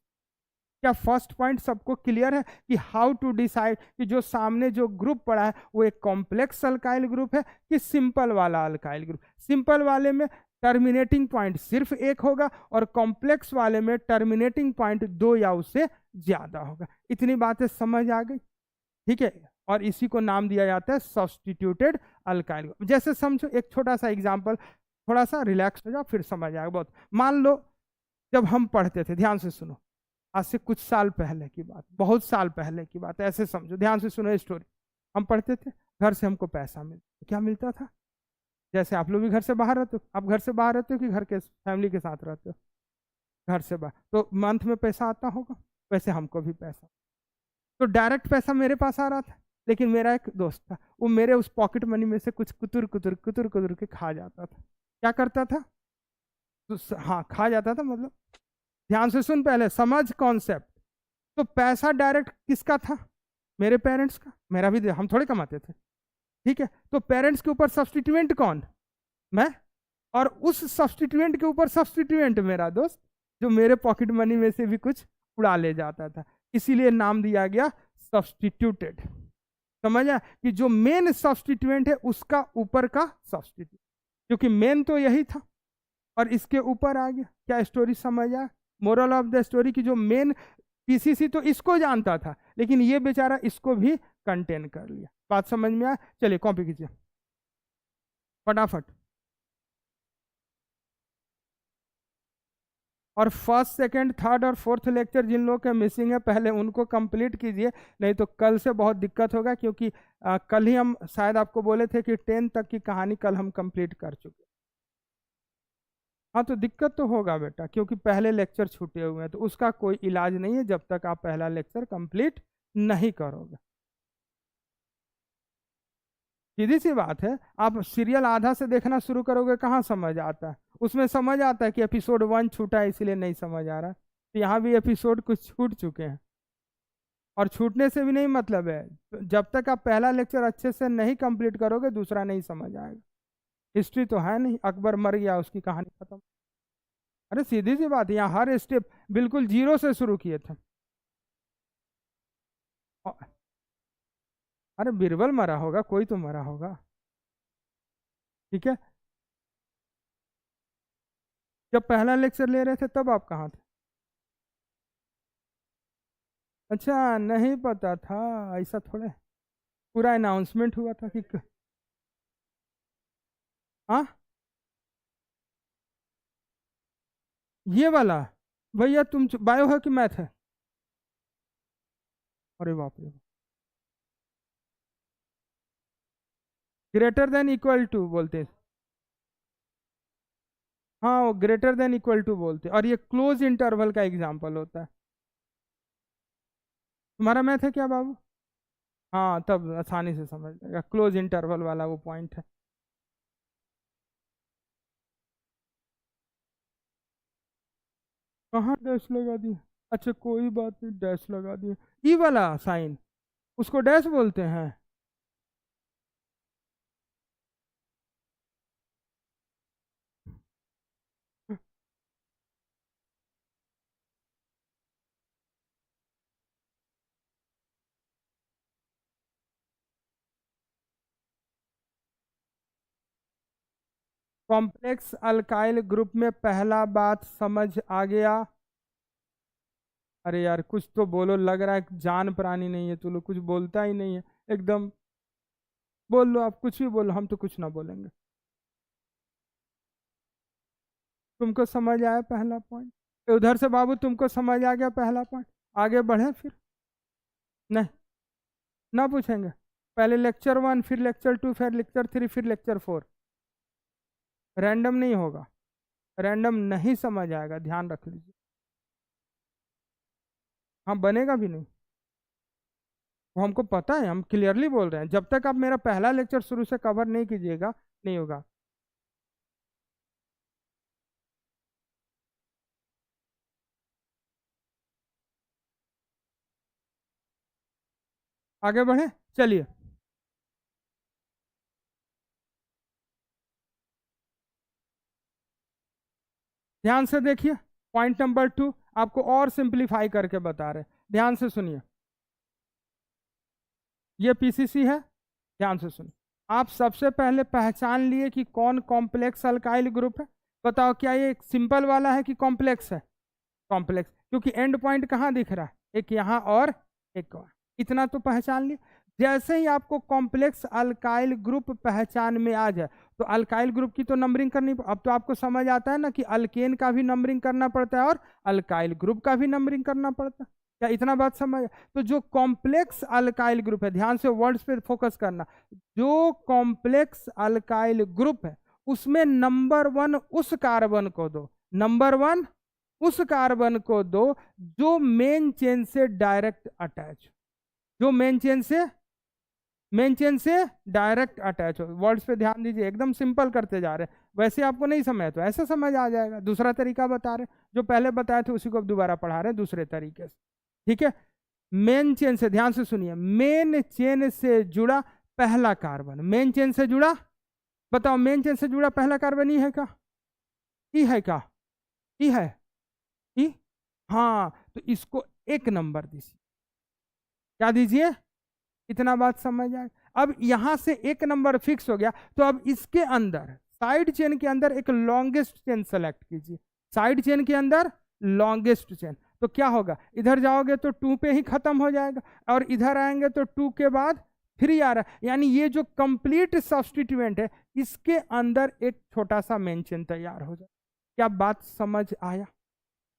क्या फर्स्ट पॉइंट सबको क्लियर है कि हाउ टू डिसाइड कि जो सामने जो ग्रुप पड़ा है वो एक कॉम्प्लेक्स अल्काइल ग्रुप है कि सिंपल वाला अल्काइल ग्रुप? सिंपल वाले में टर्मिनेटिंग पॉइंट सिर्फ एक होगा, और कॉम्प्लेक्स वाले में टर्मिनेटिंग पॉइंट 2 या उससे ज्यादा होगा। इतनी बातें समझ आ गई, ठीक है। और इसी को नाम दिया जाता है सब्स्टिट्यूटेड अल्काइल ग्रुप। जैसे समझो, एक छोटा सा एग्जांपल, थोड़ा सा रिलैक्स हो जाओ फिर समझ आएगा बहुत। मान लो जब हम पढ़ते थे, ध्यान से सुनो, आज से कुछ साल पहले की बात, बहुत साल पहले की बात, ऐसे समझो, ध्यान से सुनो स्टोरी। हम पढ़ते थे, घर से हमको पैसा मिलता, क्या मिलता था? जैसे आप लोग भी घर से बाहर रहते हो, आप घर से बाहर रहते हो कि घर के फैमिली के साथ रहते हो? घर से बाहर, तो मंथ में पैसा आता होगा, वैसे हमको भी पैसा। तो डायरेक्ट पैसा मेरे पास आ रहा था, लेकिन मेरा एक दोस्त था, वो मेरे उस पॉकेट मनी में से कुछ कुतुर कुतुर कुतुर कुतुर के खा जाता था। क्या करता था? तो हाँ, खा जाता था, मतलब ध्यान से सुन, पहले समझ कॉन्सेप्ट। तो पैसा डायरेक्ट किसका था? मेरे पेरेंट्स का। मेरा भी, हम थोड़े कमाते थे, ठीक है। तो पेरेंट्स के ऊपर सब्स्टिट्यूएंट कौन? मैं। और उस सब्स्टिट्यूएंट के ऊपर सब्स्टिट्यूएंट मेरा दोस्त, जो मेरे पॉकेट मनी में से भी कुछ उड़ा ले जाता था। इसीलिए नाम दिया गया सब्स्टिट्यूटेड। समझा कि जो मेन सब्स्टिट्यूएंट है उसका ऊपर का सब्स्टिट्यूट, क्योंकि मेन तो यही था और इसके ऊपर आ गया। क्या स्टोरी समझ आया? मोरल ऑफ द स्टोरी की जो मेन PCC तो इसको जानता था, लेकिन ये बेचारा इसको भी कंटेन कर लिया। बात समझ में आया? चलिए कॉपी कीजिए फटाफट। और फर्स्ट, सेकंड, थर्ड और फोर्थ लेक्चर जिन लोगों के मिसिंग है, पहले उनको कंप्लीट कीजिए, नहीं तो कल से बहुत दिक्कत होगा। क्योंकि कल ही हम शायद आपको बोले थे कि 10 तक की कहानी कल हम कंप्लीट कर चुके। हाँ, तो दिक्कत तो होगा बेटा, क्योंकि पहले लेक्चर छूटे हुए हैं, तो उसका कोई इलाज नहीं है जब तक आप पहला लेक्चर कंप्लीट नहीं करोगे। सीधी सी बात है, आप सीरियल आधा से देखना शुरू करोगे, कहाँ समझ आता है? उसमें समझ आता है कि एपिसोड 1 छूटा है इसलिए नहीं समझ आ रहा। तो यहाँ भी एपिसोड कुछ छूट चुके हैं, और छूटने से भी नहीं मतलब है, जब तक आप पहला लेक्चर अच्छे से नहीं कंप्लीट करोगे दूसरा नहीं समझ आएगा। हिस्ट्री तो है नहीं, अकबर मर गया उसकी कहानी खत्म। अरे सीधी सी बात है, यहाँ हर स्टेप बिल्कुल जीरो से शुरू किए थे। अरे बीरबल मरा होगा, कोई तो मरा होगा, ठीक है। जब पहला लेक्चर ले रहे थे तब आप कहाँ थे? अच्छा, नहीं पता था, ऐसा थोड़े पूरा अनाउंसमेंट हुआ था कि हाँ, ये वाला। भैया तुम बायो है कि मैथ है? अरे बाप रे, ग्रेटर देन इक्वल टू बोलते हैं। हाँ, वो ग्रेटर देन इक्वल टू बोलते हैं, और ये क्लोज इंटरवल का एग्जांपल होता है। तुम्हारा मैथ है क्या बाबू? हाँ, तब आसानी से समझ जाएगा, क्लोज इंटरवल वाला वो पॉइंट है। कहाँ डैश लगा दिए? अच्छा कोई बात नहीं, डैश लगा दिए। ई वाला साइन उसको डैश बोलते हैं। कॉम्प्लेक्स अल्काइल ग्रुप में पहला बात समझ आ गया? अरे यार कुछ तो बोलो, लग रहा है जान प्राणी नहीं है, तू लोग कुछ बोलता ही नहीं है एकदम। बोल लो, आप कुछ भी बोलो, हम तो कुछ ना बोलेंगे। तुमको समझ आया पहला पॉइंट? उधर से बाबू तुमको समझ आ गया पहला पॉइंट? आगे बढ़े फिर? नहीं, ना पूछेंगे? पहले लेक्चर 1, फिर लेक्चर 2, फिर लेक्चर 3, फिर लेक्चर 4। रैंडम नहीं होगा, रैंडम नहीं समझ आएगा, ध्यान रख लीजिए। हाँ, बनेगा भी नहीं, वो हमको पता है, हम क्लियरली बोल रहे हैं। जब तक आप मेरा पहला लेक्चर शुरू से कवर नहीं कीजिएगा, नहीं होगा। आगे बढ़े, चलिए। ध्यान से देखिए, पॉइंट नंबर 2 आपको और सिंप्लीफाई करके बता रहे हैं, ध्यान से सुनिए। ये पीसीसी है, ध्यान से सुनिए। आप सबसे पहले पहचान लिए कि कौन कॉम्प्लेक्स अल्काइल ग्रुप है। बताओ, क्या ये सिंपल वाला है कि कॉम्प्लेक्स है? कॉम्प्लेक्स, क्योंकि एंड पॉइंट कहाँ दिख रहा है? एक यहाँ और एक वहाँ। इतना तो पहचान लिए। जैसे ही आपको कॉम्प्लेक्स अल्काइल ग्रुप पहचान में आ जाए, तो अल्काइल ग्रुप की तो नंबरिंग करनी। अब तो आपको समझ आता है ना कि अल्केन का भी नंबरिंग करना पड़ता है और अल्काइल ग्रुप का भी नंबरिंग करना पड़ता है। क्या इतना बात समझ? तो जो कॉम्प्लेक्स अल्काइल ग्रुप है, ध्यान से वर्ड्स पे फोकस करना, जो कॉम्प्लेक्स अल्काइल ग्रुप है उसमें नंबर 1 उस कार्बन को दो, नंबर 1 उस कार्बन को दो जो मेन चेन से डायरेक्ट अटैच, जो मेन चेन से डायरेक्ट अटैच हो। वर्ड्स पे ध्यान दीजिए, एकदम सिंपल करते जा रहे हैं। वैसे आपको नहीं समझ तो ऐसे समझ आ जाएगा। दूसरा तरीका बता रहे, जो पहले बताए थे उसी को अब दोबारा पढ़ा रहे हैं दूसरे तरीके से, ठीक है? मेन चेन से, ध्यान से सुनिए, मेन चेन से जुड़ा पहला कार्बन, मेन चेन से जुड़ा। बताओ, मेन चेन से जुड़ा पहला कार्बन ई है क्या? ई है क्या? ई है? ई, हाँ, तो इसको एक नंबर दीजिए। क्या दीजिए? इतना बात समझ आए? अब यहां से एक नंबर फिक्स हो गया, तो अब इसके अंदर साइड चेन के अंदर एक लॉन्गेस्ट चेन सेलेक्ट कीजिए। साइड चेन के अंदर लॉन्गेस्ट चेन, तो क्या होगा? इधर जाओगे तो 2 पे ही खत्म हो जाएगा, और इधर आएंगे तो 2 के बाद 3 आ रहा है। यानी ये जो कंप्लीट सब्स्टिट्यूएंट है, इसके अंदर एक छोटा सा मेन चेन तैयार हो जाए। क्या बात समझ आया?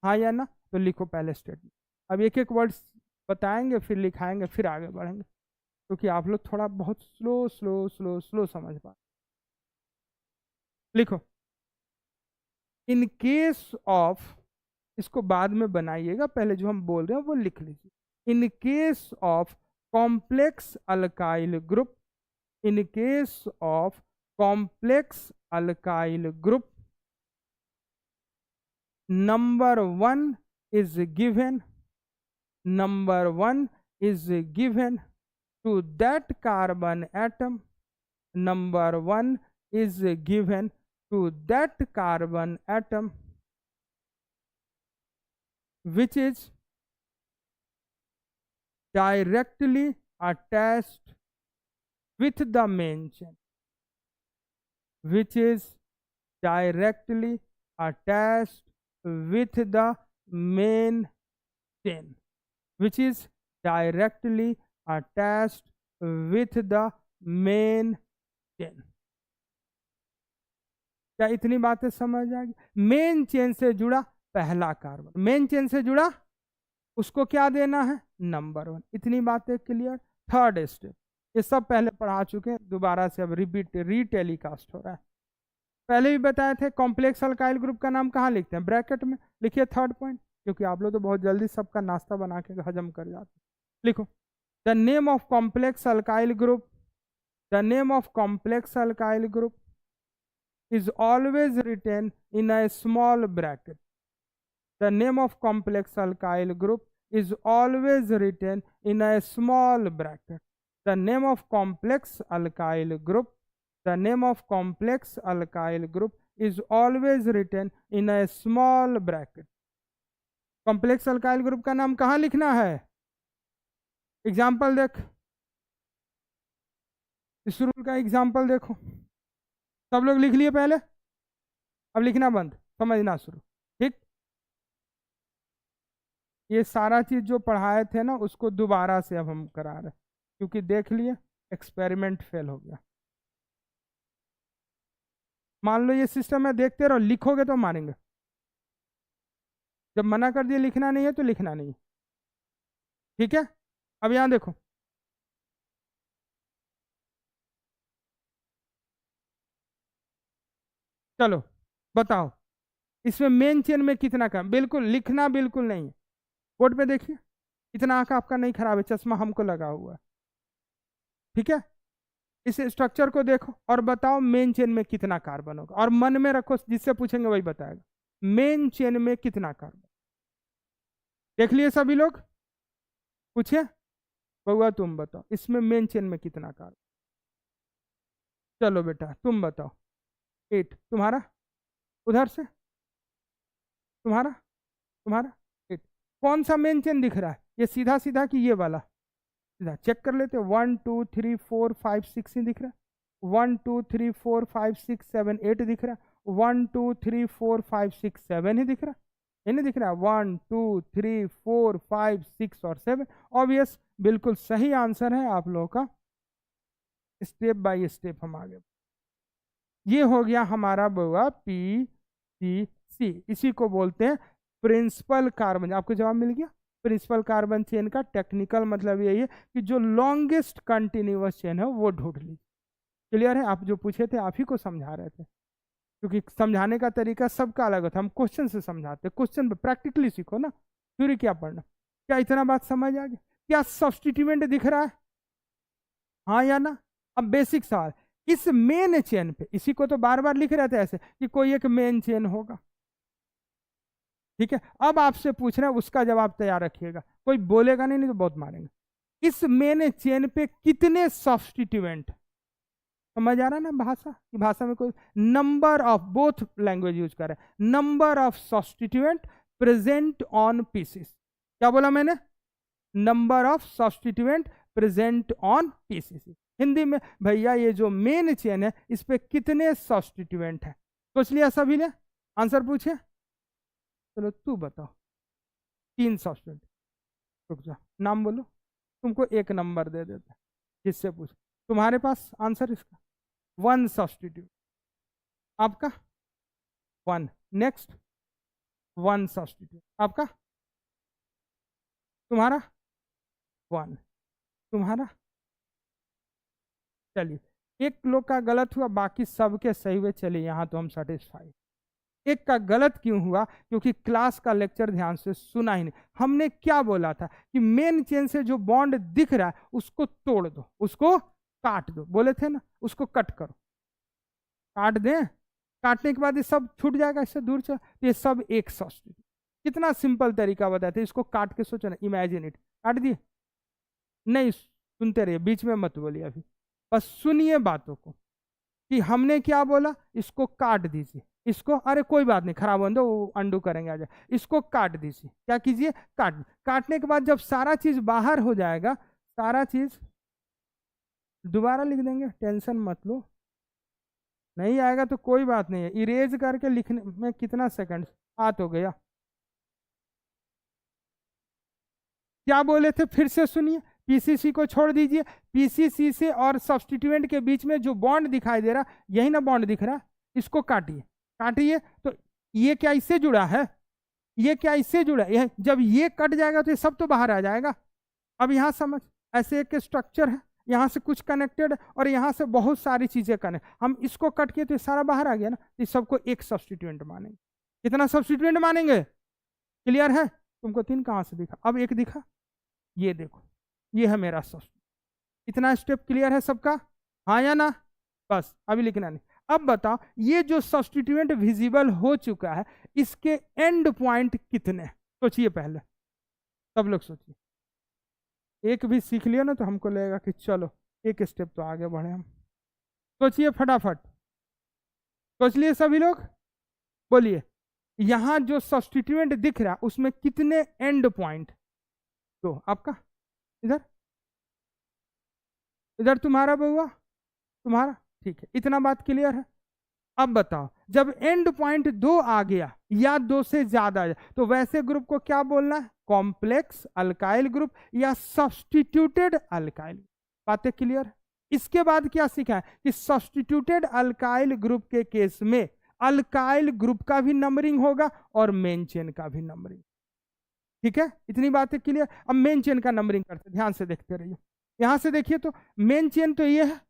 हाँ या ना? तो लिखो पहले स्टेटमेंट। अब एक एक वर्ड बताएंगे, फिर लिखाएंगे, फिर आगे बढ़ेंगे, क्योंकि आप लोग थोड़ा बहुत स्लो स्लो स्लो स्लो समझ पा। लिखो, इन केस ऑफ, इसको बाद में बनाइएगा, पहले जो हम बोल रहे हैं वो लिख लीजिए। इन case of complex alkyl group, in case of complex alkyl group, number 1 is given, number 1 is given to that carbon atom, number 1 is given to that carbon atom which is directly attached with the main chain, which is directly attached with the main chain, which is directly attached with the main chain। क्या इतनी बातें समझ आ गई? Main chain से जुड़ा पहला carbon, main chain से जुड़ा, उसको क्या देना है? नंबर 1। इतनी बातें क्लियर? थर्ड स्टेप, ये सब पहले पढ़ा चुके हैं, दोबारा से अब रिपीट रीटेलीकास्ट हो रहा है। पहले भी बताए थे, कॉम्प्लेक्स अल्काइल ग्रुप का नाम कहाँ लिखते हैं? ब्रैकेट में लिखिए थर्ड पॉइंट, क्योंकि आप लोग तो बहुत जल्दी सबका नाश्ता बना के हजम कर जाते। लिखो, the name of complex alkyl group, the name of complex alkyl group is always written in a small bracket, the name of complex alkyl group is always written in a small bracket. The name of complex alkyl group, the name of complex alkyl group is always written in a small bracket. Complex alkyl group का नाम कहाँ लिखना है? Example देख, इस rule का example देखो। सब लोग लिख लिए पहले, अब लिखना बंद, समझना शुरू। ठीक, ये सारा चीज जो पढ़ाए थे ना उसको दोबारा से अब हम करा रहे हैं, क्योंकि देख लिए एक्सपेरिमेंट फेल हो गया। मान लो ये सिस्टम है, देखते रहो, लिखोगे तो मारेंगे। जब मना कर दिए लिखना नहीं है तो लिखना नहीं। ठीक है, अब यहां देखो, चलो बताओ इसमें मेन चेन में कितना का, बिल्कुल लिखना बिल्कुल नहीं है। बोर्ड पे देखिए, इतना आंख आपका नहीं खराब है, चश्मा हमको लगा हुआ है। ठीक है, इस स्ट्रक्चर को देखो और बताओ मेन चेन में कितना कार्बन होगा, और मन में रखो, जिससे पूछेंगे वही बताएगा मेन चेन में कितना कार्बन। देख लिए सभी लोग, पूछे बउआ तुम बताओ इसमें मेन चेन में कितना कार्बन। चलो बेटा तुम बताओ, 8 तुम्हारा, उधर से तुम्हारा, तुम्हारा 8। कौन सा मेन चेन दिख रहा है, ये सीधा सीधा कि ये वाला? सीधा चेक कर लेते, 1 2 3 4 5 6 ही दिख रहा है। 1 2 3 4 5 6 7 8 दिख रहा है। 1 2 3 4 5 6 7 ही दिख रहा है, ये नहीं दिख रहा है 1 2 3 4 5 6 और 7। ऑब्वियस, बिल्कुल सही आंसर है आप लोगों का। स्टेप बाय स्टेप हम आगे, ये हो गया हमारा बुआ PCC, इसी को बोलते हैं प्रिंसिपल कार्बन। आपको जवाब मिल गया। प्रिंसिपल कार्बन चेन का टेक्निकल मतलब यही है कि जो लॉन्गेस्ट कंटिन्यूअस चेन है वो ढूंढ लीजिए। क्लियर है? आप जो पूछे थे आप ही को समझा रहे थे, क्योंकि समझाने का तरीका सबका अलग होता है। हम क्वेश्चन से समझाते, क्वेश्चन पे प्रैक्टिकली सीखो ना, थ्योरी क्या पढ़ना। क्या इतना बात समझ आ गई? क्या सब्स्टिट्यूएंट दिख रहा है, हाँ या ना? अब बेसिक सवाल, इस मेन चेन पे, इसी को तो बार बार लिख रहे थे ऐसे कि कोई एक मेन चेन होगा। ठीक है, अब आपसे पूछ रहे हैं, उसका जवाब तैयार रखिएगा, कोई बोलेगा नहीं, नहीं तो बहुत मारेंगे। इस मेन चेन पे कितने सब्स्टिट्यूएंट, समझ आ रहा है ना भाषा की? भाषा में कोई number of, both language use कर रहे हैं, number of substituent present on pieces. क्या बोला मैंने? Number of substituent present on PCC. Hindi में भैया ये जो मेन चेन है इस पे कितने सब्स्टिट्यूएंट है? सोच लिया सभी ने, आंसर पूछे? चलो तू बताओ। 3 सब्स्टिट्यूएंट। रुक जा, नाम बोलो, तुमको एक नंबर दे देते जिससे पूछ। तुम्हारे पास आंसर इसका 1 सब्स्टिट्यूट, आपका 1, नेक्स्ट 1 सब्स्टिट्यूट, आपका, तुम्हारा 1, तुम्हारा। चलिए, एक लोग का गलत हुआ, बाकी सबके सही हुए। चलिए यहाँ तो हम सेटिस्फाई। एक का गलत क्यों हुआ? क्योंकि क्लास का लेक्चर ध्यान से सुना ही नहीं। हमने क्या बोला था कि मेन चेन से जो बॉन्ड दिख रहा है उसको तोड़ दो, उसको काट दो, बोले थे ना, उसको कट करो। काट दें, काटने के बाद ये सब छूट जाएगा, इससे दूर चल, तो ये सब एक सब्स्टिट्यूट। कितना सिंपल तरीका बताते, इसको काट के सोचो ना, इमेजिन इट। काट दिए? नहीं, सुनते रहिए, बीच में मत बोलिए अभी, बस सुनिए बातों को कि हमने क्या बोला। इसको काट दीजिए, इसको, अरे कोई बात नहीं, खराब हो दो, वो अंडू करेंगे आ जाए। इसको काट दीजिए, क्या कीजिए? काटने के बाद जब सारा चीज बाहर हो जाएगा, सारा चीज दोबारा लिख देंगे, टेंशन मत लो। नहीं आएगा तो कोई बात नहीं है, इरेज करके लिखने में कितना सेकंड आ तो गया। क्या बोले थे फिर से सुनिए, पीसीसी को छोड़ दीजिए। पीसीसी से और सब्स्टिट्यूएंट के बीच में जो बॉन्ड दिखाई दे रहा, यही ना बॉन्ड दिख रहा, इसको काटिए। काटिए तो ये क्या इससे जुड़ा है? ये क्या इससे जुड़ा है? जब ये कट जाएगा तो ये सब तो बाहर आ जाएगा। अब यहां समझ, ऐसे एक स्ट्रक्चर है, यहां से कुछ कनेक्टेड है और यहां से बहुत सारी चीजें कनेक्ट। हम इसको कट किए तो ये सारा बाहर आ गया ना, इस सबको एक सब्स्टिट्यूएंट मानेंगे। कितना सब्स्टिट्यूएंट मानेंगे? क्लियर है? तुमको 3 कहां से दिखा? अब एक दिखा, ये देखो, ये है मेरा सब्स्टिट्यूएंट। इतना स्टेप क्लियर है सबका, हाँ या ना? बस अभी लिखना नहीं। अब बताओ ये जो सब्स्टिट्यूएंट विजिबल हो चुका है इसके एंड पॉइंट कितने, सोचिए पहले, सब लोग सोचिए। एक भी सीख लिया ना तो हमको लगेगा कि चलो एक स्टेप तो आगे बढ़े हम। सोचिए फटाफट, सोच लिए सभी लोग, बोलिए। यहां जो सब्स्टिट्यूएंट दिख रहा है उसमें कितने एंड पॉइंट? तो आपका इधर, इधर तुम्हारा बउआ, तुम्हारा, ठीक है, इतना बात क्लियर है। अब बताओ जब एंड पॉइंट 2 आ गया या 2 से ज्यादा आ जाए तो वैसे ग्रुप को क्या बोलना है? कॉम्प्लेक्स अल्काइल ग्रुप या सब्स्टिट्यूटेड अल्काइल। बातें क्लियर है? इसके बाद क्या सीखा है कि सब्स्टिट्यूटेड अल्काइल ग्रुप के केस में अल्काइल ग्रुप का भी नंबरिंग होगा और मेन चेन का भी नंबरिंग। ठीक है, इतनी बातें क्लियर। अब मेन चेन का नंबरिंग करते, ध्यान से देखते रहिए। यहां से देखिए तो मेन चेन तो ये है,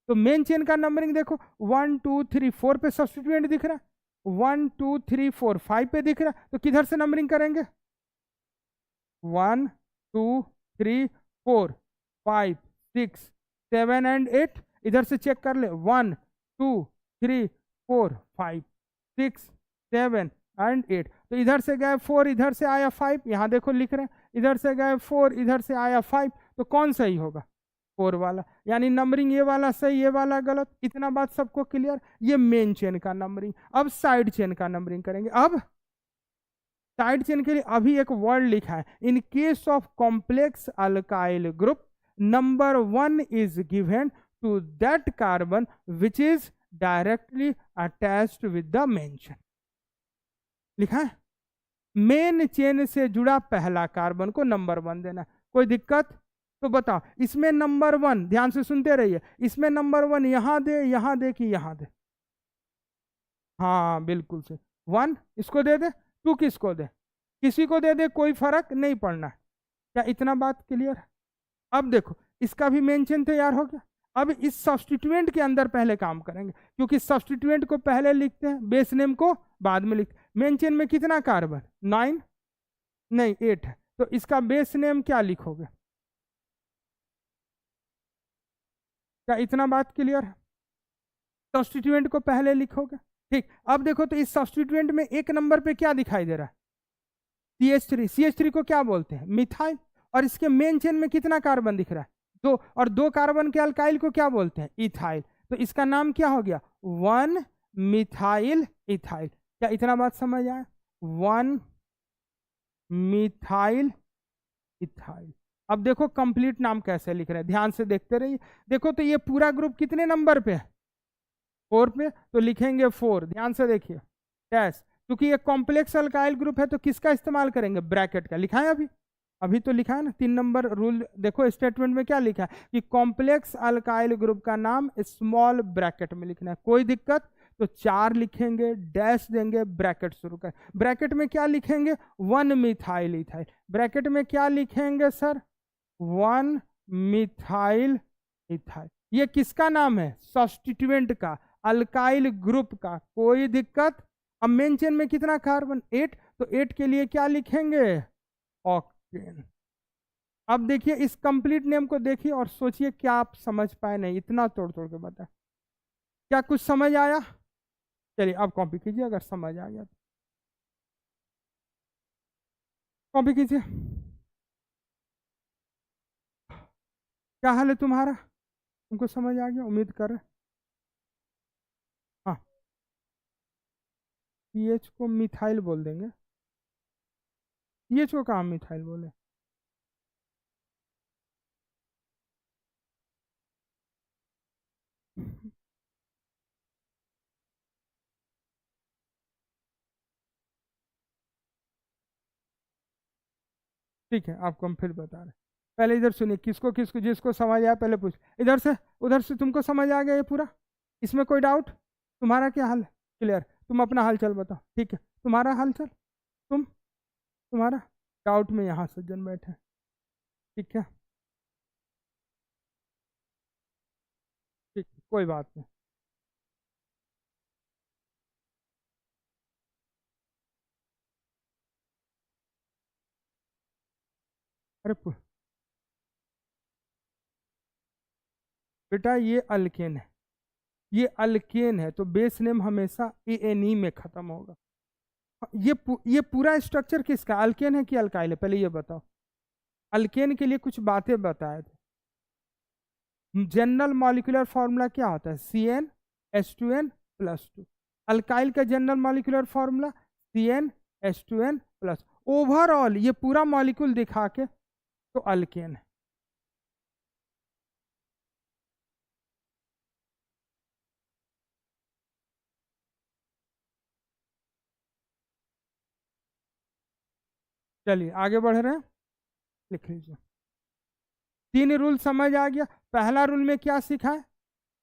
तो मेन चेन का नंबरिंग देखो 1 2 3 4 पे सब्स्टिट्यूएंट दिख रहा है, 1 2 3 4 5 पे दिख रहा है, तो किधर से नंबरिंग करेंगे? 1 2 3 4 5 6 7 एंड 8। इधर से चेक कर ले, 1 2 3 4 5 6 7 एंड 8। तो इधर से गए 4, इधर से आया 5, यहां देखो लिख रहे हैं, इधर से गए 4, इधर से आया 5, तो कौन सही होगा? 4 वाला। यानी नंबरिंग ये वाला सही, ये वाला गलत। इतना बात सबको क्लियर? ये मेन चेन का नंबरिंग। अब साइड चेन का नंबरिंग करेंगे। अब साइड चेन के लिए अभी एक वर्ड लिखा है, in case of complex alkyl group number 1 is given to that carbon which is directly attached with the main chain. लिखा है मेन चेन से जुड़ा पहला कार्बन को नंबर 1 देना। कोई दिक्कत? तो बताओ इसमें नंबर 1, ध्यान से सुनते रहिए, इसमें नंबर 1 यहां दे, यहां दे कि यहां दे? हाँ बिल्कुल से 1 इसको दे दे, 2 किसको दे? किसी को दे दे, कोई फर्क नहीं पड़ना। क्या इतना बात क्लियर है? अब देखो इसका भी मेन चेन तैयार हो गया। अब इस सब्स्टिट्यूएंट के अंदर पहले काम करेंगे, क्योंकि सब्स्टिट्यूएंट को पहले लिखते हैं, बेस नेम को बाद में लिखते हैं। मेन चेन में कितना कार्बन? 9 नहीं 8 है, तो इसका बेस नेम क्या लिखोगे? क्या इतना बात क्लियर है? सब्स्टिट्यूएंट को पहले लिखोगे। ठीक, अब देखो तो इस सब्स्टिट्यूएंट में एक नंबर पे क्या दिखाई दे रहा है? CH3। CH3 को क्या बोलते हैं? मिथाइल। और इसके मेन चेन में कितना कार्बन दिख रहा है? 2। और 2 कार्बन के अल्काइल को क्या बोलते हैं? इथाइल। तो इसका नाम क्या हो गया? 1 मिथाइल इथाइल। क्या इतना बात समझ आया? 1 मिथाइल इथाइल। अब देखो कंप्लीट नाम कैसे लिख रहे हैं, ध्यान से देखते रहिए। देखो तो ये पूरा ग्रुप कितने नंबर पे है? 4 पे, तो लिखेंगे 4। ध्यान से देखिए डैश, क्योंकि ये कॉम्प्लेक्स अल्काइल ग्रुप है तो किसका इस्तेमाल करेंगे? ब्रैकेट का। लिखा है अभी? अभी तो लिखा है ना 3 नंबर रूल। देखो स्टेटमेंट में क्या लिखा है कि कॉम्प्लेक्स अल्काइल ग्रुप का नाम स्मॉल ब्रैकेट में लिखना है। कोई दिक्कत? तो 4 लिखेंगे, डैश देंगे, ब्रैकेट शुरू कर। ब्रैकेट में क्या लिखेंगे? 1 मिथाइल इथाइल। ब्रैकेट में क्या लिखेंगे सर? 1 methyl ethyl. ये किसका नाम है? सब्स्टिट्यूएंट का, अल्काइल ग्रुप का। कोई दिक्कत? अब मेन चेन में कितना कार्बन? 8, तो 8 के लिए क्या लिखेंगे? ऑक्टेन। अब देखिए इस कंप्लीट नेम को देखिए और सोचिए क्या आप समझ पाए? नहीं, इतना तोड़ तोड़ के बता। क्या कुछ समझ आया? चलिए अब कॉपी कीजिए अगर समझ आ गया तो। कॉपी कीजिए। क्या हाल है तुम्हारा? तुमको समझ आ गया उम्मीद कर रहे। हाँ, पीएच को मिथाइल बोल देंगे। पीएच को कहाँ मिथाइल बोले? ठीक है, आपको हम फिर बता रहे हैं। पहले इधर सुनिए, किसको किसको जिसको समझ आया पहले पूछ। इधर से उधर से तुमको समझ आ गया ये पूरा? इसमें कोई डाउट? तुम्हारा क्या हाल है? क्लियर? तुम अपना हाल चाल बताओ। ठीक है, तुम्हारा हाल चाल, तुम्हारा डाउट में यहाँ सज्जन बैठे हैं। ठीक है, ठीक है, कोई बात नहीं। अरे बेटा ये अल्केन है, ये अल्केन है तो बेस नेम हमेशा ANE में खत्म होगा। ये पूरा स्ट्रक्चर किसका, अल्केन है कि अल्काइल है, पहले ये बताओ। अल्केन के लिए कुछ बातें बताए थे। जनरल मॉलिक्यूलर फॉर्मूला क्या होता है, CnH2n+2। अल्काइल का general molecular formula CnH2n+। Overall ये पूरा मॉलिक्यूल दिखा के तो अल्केन है। चलिए आगे बढ़ रहे हैं, लिख लीजिए। 3 रूल समझ आ गया। पहला रूल में क्या सीखा है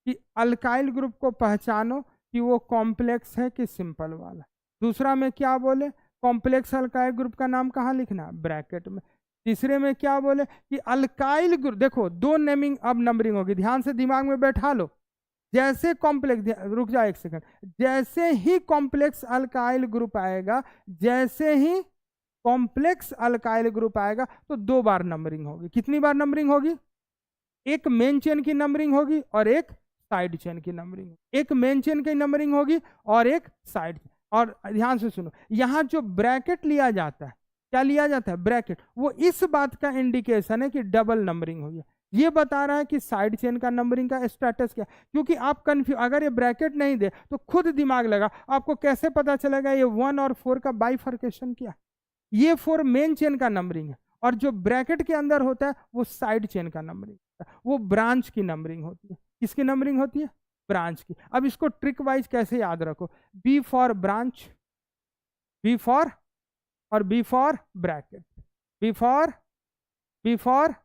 कि अल्काइल ग्रुप को पहचानो कि वो कॉम्प्लेक्स है कि सिंपल वाला। दूसरा में क्या बोले, कॉम्प्लेक्स अल्काइल ग्रुप का नाम कहाँ लिखना, ब्रैकेट में। तीसरे में क्या बोले कि अल्काइल ग्रुप, देखो 2 नेमिंग अब नंबरिंग होगी, ध्यान से दिमाग में बैठा लो। जैसे कॉम्प्लेक्स, रुक जाओ एक सेकंड, जैसे ही कॉम्प्लेक्स अल्काइल ग्रुप आएगा, जैसे ही कॉम्प्लेक्स अल्काइल ग्रुप आएगा तो 2 बार नंबरिंग होगी। कितनी बार नंबरिंग होगी, एक मेन चेन की नंबरिंग होगी और एक साइड चेन की नंबरिंग। एक मेन चेन की नंबरिंग होगी और एक साइड। और ध्यान से सुनो, यहां जो ब्रैकेट लिया जाता है, क्या लिया जाता है, ब्रैकेट, वो इस बात का इंडिकेशन है कि डबल नंबरिंग हुई है। ये बता रहा है कि साइड चेन का नंबरिंग का स्टेटस क्या, क्योंकि आप कंफ्यूज, अगर ये ब्रैकेट नहीं दे तो खुद दिमाग लगा, आपको कैसे पता चलेगा ये 1 और 4 का बाइफर्केशन क्या। ये 4 मेन चेन का नंबरिंग है और जो ब्रैकेट के अंदर होता है वो साइड चेन का नंबरिंग, वो ब्रांच की नंबरिंग होती है। किसकी नंबरिंग होती है, ब्रांच की। अब इसको ट्रिक वाइज कैसे याद रखो, B for branch, B for, और B for bracket, B for, B for.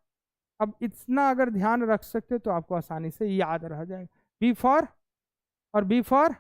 अब इतना अगर ध्यान रख सकते तो आपको आसानी से याद रह जाएगा, बी फॉर और बी फॉर।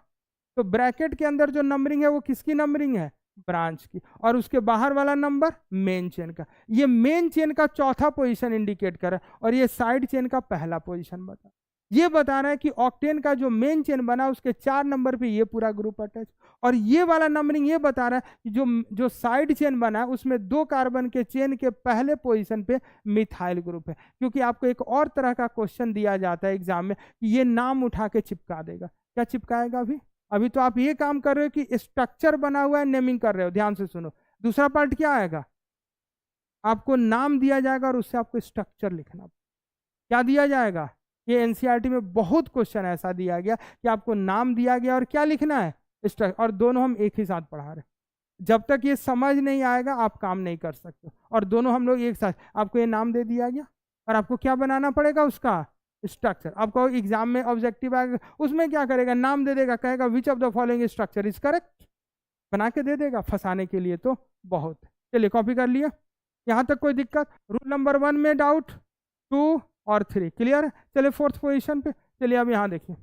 तो ब्रैकेट के अंदर जो नंबरिंग है वो किसकी नंबरिंग है, ब्रांच की, और उसके बाहर वाला नंबर मेन चेन का। ये मेन चेन का चौथा पोजीशन इंडिकेट कर रहा है और ये साइड चेन का पहला पोजीशन बता, ये बता रहा है कि ऑक्टेन का जो मेन चेन बना उसके 4 नंबर पे ये पूरा ग्रुप अटैच। और ये वाला नंबरिंग ये बता रहा है कि जो जो साइड चेन बना है उसमें 2 कार्बन के चेन के पहले पोजीशन पे मिथाइल ग्रुप है। क्योंकि आपको एक और तरह का क्वेश्चन दिया जाता है एग्जाम में कि ये नाम उठा के चिपका देगा। क्या चिपकाएगा, अभी अभी तो आप ये काम कर रहे हो कि स्ट्रक्चर बना हुआ है, नेमिंग कर रहे हो, ध्यान से सुनो। दूसरा पार्ट क्या आएगा, आपको नाम दिया जाएगा और उससे आपको स्ट्रक्चर लिखना। क्या दिया जाएगा, ये एनसीईआरटी में बहुत क्वेश्चन ऐसा दिया गया कि आपको नाम दिया गया और क्या लिखना है, स्ट्रक्चर, और दोनों हम एक ही साथ पढ़ा रहे। जब तक ये समझ नहीं आएगा आप काम नहीं कर सकते। और दोनों हम लोग एक साथ, आपको ये नाम दे दिया गया और आपको क्या बनाना पड़ेगा, उसका स्ट्रक्चर। आपको एग्जाम में ऑब्जेक्टिव आएगा, उसमें क्या करेगा, नाम दे देगा, कहेगा विच of the following structure is correct, बना के दे देगा। फंसाने के लिए तो बहुत। चलिए कॉपी कर लिया, यहां तक कोई दिक्कत। रूल नंबर 1 में डाउट, 2 और 3 क्लियर है। चलिए 4th पोजीशन पे, चलिए अब यहां देखिए,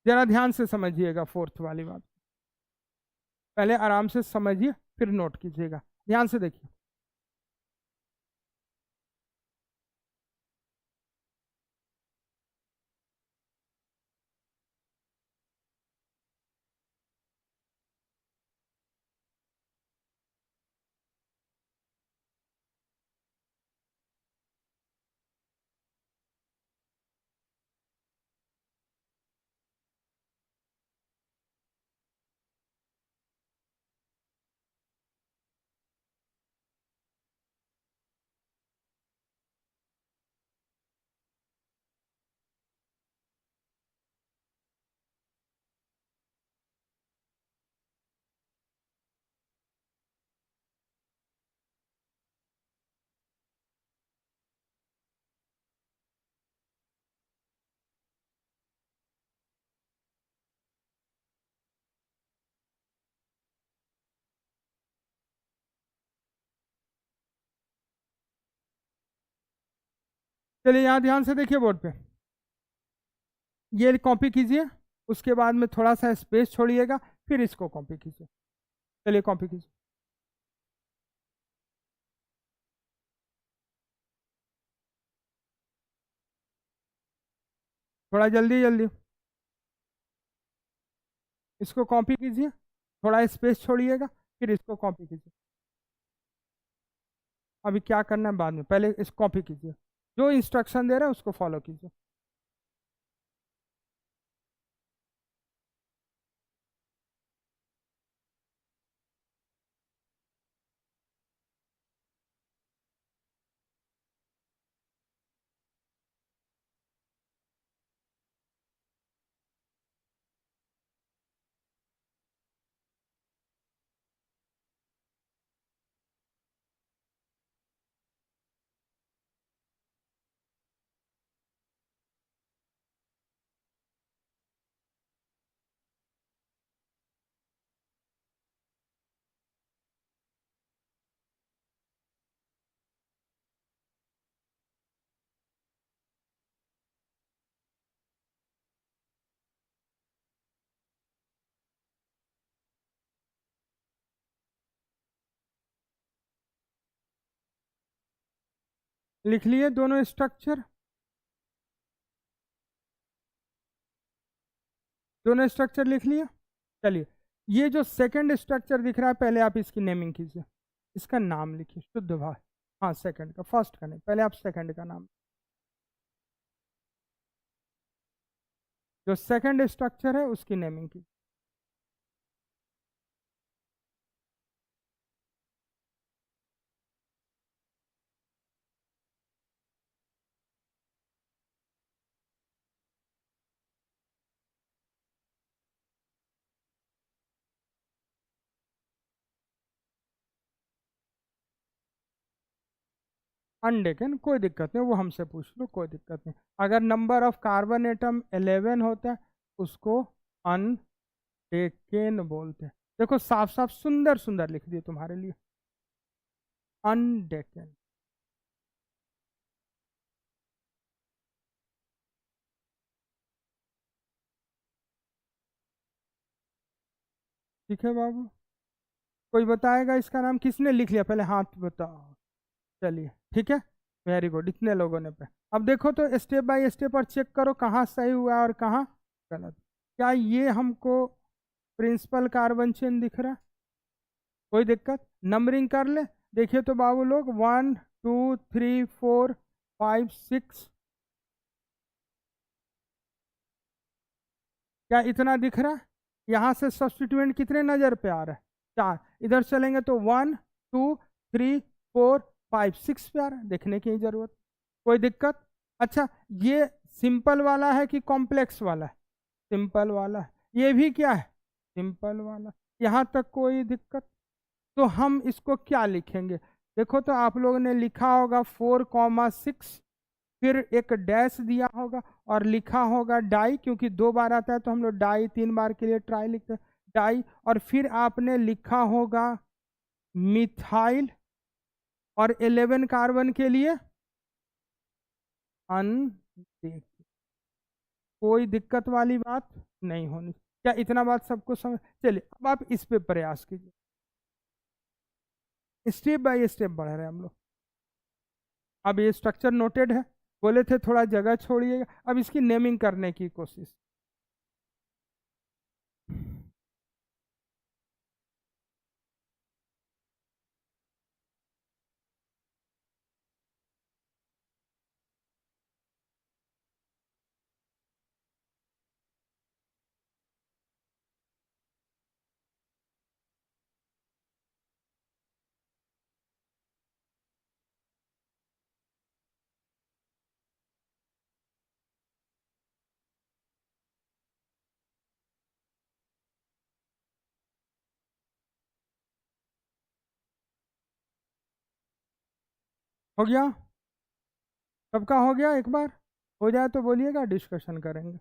जरा ध्यान से समझिएगा 4th वाली बात, पहले आराम से समझिए फिर नोट कीजिएगा, ध्यान से देखिए। चलिए यहाँ ध्यान से देखिए बोर्ड पे, ये कॉपी कीजिए, उसके बाद में थोड़ा सा स्पेस छोड़िएगा, फिर इसको कॉपी कीजिए। चलिए कॉपी कीजिए, थोड़ा जल्दी जल्दी, इसको कॉपी कीजिए, थोड़ा स्पेस छोड़िएगा, फिर इसको कॉपी कीजिए। अभी क्या करना है बाद में, पहले इस कॉपी कीजिए, जो इंस्ट्रक्शन दे रहा है उसको फॉलो कीजिए। लिख लिए दोनों स्ट्रक्चर, दोनों स्ट्रक्चर लिख लिए। चलिए, ये जो सेकंड स्ट्रक्चर दिख रहा है, पहले आप इसकी नेमिंग कीजिए, इसका नाम लिखिए शुद्ध भाषा। हाँ, सेकंड का, फर्स्ट का नहीं, पहले आप सेकंड का नाम। जो सेकंड स्ट्रक्चर है उसकी नेमिंग कीजिए। अनडेकन, कोई दिक्कत नहीं, वो हमसे पूछ लो, कोई दिक्कत नहीं। अगर नंबर ऑफ कार्बन एटम 11 होता है उसको अनडेकन बोलते हैं। देखो साफ साफ सुंदर सुंदर लिख दिए तुम्हारे लिए, अनडेकन। ठीक है बाबू, कोई बताएगा इसका नाम? किसने लिख लिया पहले हाथ बताओ। चलिए ठीक है, वेरी गुड, इतने लोगों ने पे। अब देखो तो स्टेप बाय स्टेप और चेक करो कहाँ सही हुआ और कहाँ गलत। क्या ये हमको प्रिंसिपल कार्बन चेन दिख रहा है? कोई दिक्कत? नंबरिंग कर ले, देखिए तो बाबू लोग, 1 2 3 4 5 6, क्या इतना दिख रहा है? यहाँ से सब्स्टिट्यूएंट कितने नजर पे आ रहा है? 4। इधर चलेंगे तो 1 2 3 4 5 6 पे आ रहा है, देखने की जरूरत। कोई दिक्कत? अच्छा, ये सिंपल वाला है कि कॉम्प्लेक्स वाला है? सिंपल वाला है। ये भी क्या है? सिंपल वाला। यहाँ तक कोई दिक्कत? तो हम इसको क्या लिखेंगे? देखो तो आप लोगों ने लिखा होगा 4,6, फिर एक डैश दिया होगा और लिखा होगा डाई, क्योंकि 2 बार आता है तो हम लोग डाई, 3 बार के लिए ट्राई लिखते हैं, डाई। और फिर आपने लिखा होगा मिथाइल, और 11 कार्बन के लिए अन। कोई दिक्कत वाली बात नहीं होनी। क्या इतना बात सबको समझ? चलिए अब आप इस पे प्रयास कीजिए, स्टेप बाय स्टेप बढ़ रहे हैं हम लोग। अब ये स्ट्रक्चर नोटेड है, बोले थे थोड़ा जगह छोड़िएगा, अब इसकी नेमिंग करने की कोशिश। हो गया? सबका हो गया? एक बार हो जाए तो बोलिएगा, डिस्कशन करेंगे।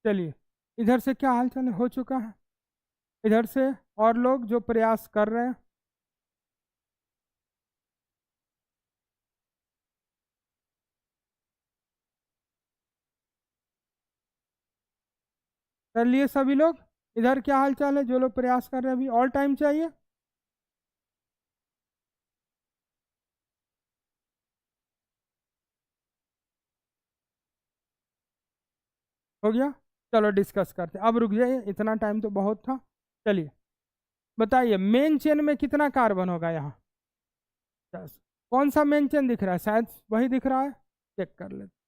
चलिए, इधर से क्या हाल चाल है? हो चुका है? इधर से और लोग जो प्रयास कर रहे हैं, कर लिए सभी लोग? इधर क्या हाल चाल है जो लोग प्रयास कर रहे हैं? अभी ऑल टाइम चाहिए? हो गया। चलो डिस्कस करते हैं, अब रुक जाइए, इतना टाइम तो बहुत था। चलिए बताइए मेन चेन में कितना कार्बन होगा यहाँ? 10। कौन सा मेन चेन दिख रहा है? शायद वही दिख रहा है, चेक कर लेते।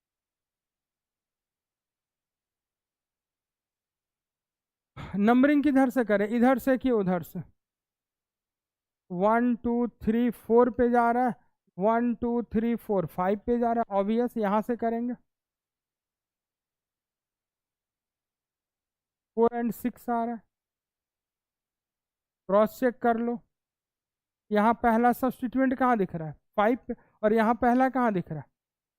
नंबरिंग किधर से करें, इधर से कि उधर से? 1 2 3 4 पे जा रहा है, 1 2 3 4 5 पे जा रहा है, ऑब्वियस यहाँ से करेंगे। 4 और 6 आ रहा है, क्रॉस चेक कर लो। यहाँ पहला सब्स्टिट्यूएंट कहाँ दिख रहा है? 5 पे, और यहाँ पहला कहाँ दिख रहा है?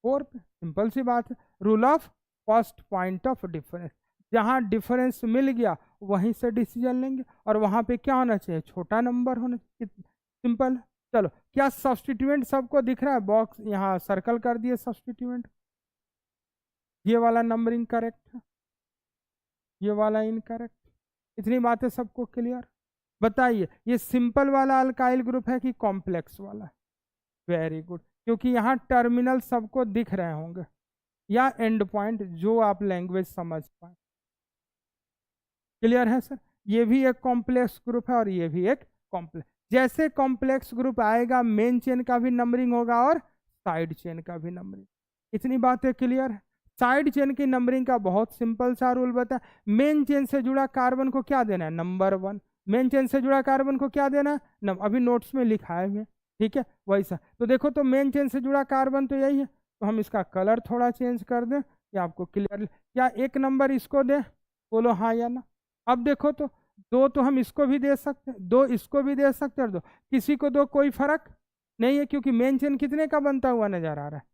4 पे। सिंपल सी बात है, rule of first point of difference. जहाँ डिफरेंस मिल गया वहीं से डिसीजन लेंगे, और वहाँ पे क्या होना चाहिए? छोटा नंबर होना चाहिए। सिंपल। चलो, क्या सब्स्टिट्यूएंट सबको दिख रहा है? बॉक्स यहाँ सर्कल कर दिए सब्स्टिट्यूएंट। ये वाला नंबरिंग करेक्ट है, ये वाला इनकरेक्ट। इतनी बातें सबको क्लियर? बताइए ये सिंपल वाला अल्काइल ग्रुप है कि कॉम्प्लेक्स वाला? वेरी गुड, क्योंकि यहाँ टर्मिनल सबको दिख रहे होंगे, या एंड पॉइंट, जो आप लैंग्वेज समझ पाए। क्लियर है सर? ये भी एक कॉम्प्लेक्स ग्रुप है और ये भी एक कॉम्प्लेक्स। जैसे कॉम्प्लेक्स ग्रुप आएगा मेन चेन का भी नंबरिंग होगा और साइड चेन का भी नंबरिंग। इतनी बातें क्लियर है? साइड चेन की नंबरिंग का बहुत सिंपल सा रूल बता। मेन चेन से जुड़ा कार्बन को क्या देना है? नंबर 1। मेन चेन से जुड़ा कार्बन को क्या देना है? अभी नोट्स में लिखा है मैं, ठीक है वैसा। तो देखो, तो मेन चेन से जुड़ा कार्बन तो यही है, तो हम इसका कलर थोड़ा चेंज कर दें, या आपको क्लियर? क्या एक नंबर इसको दे? बोलो हाँ या ना। अब देखो तो, 2 तो हम इसको भी दे सकते हैं, 2 इसको भी दे सकते हैं, और 2 किसी को दो, कोई फर्क नहीं है, क्योंकि मेन चेन कितने का बनता हुआ नजर आ रहा है?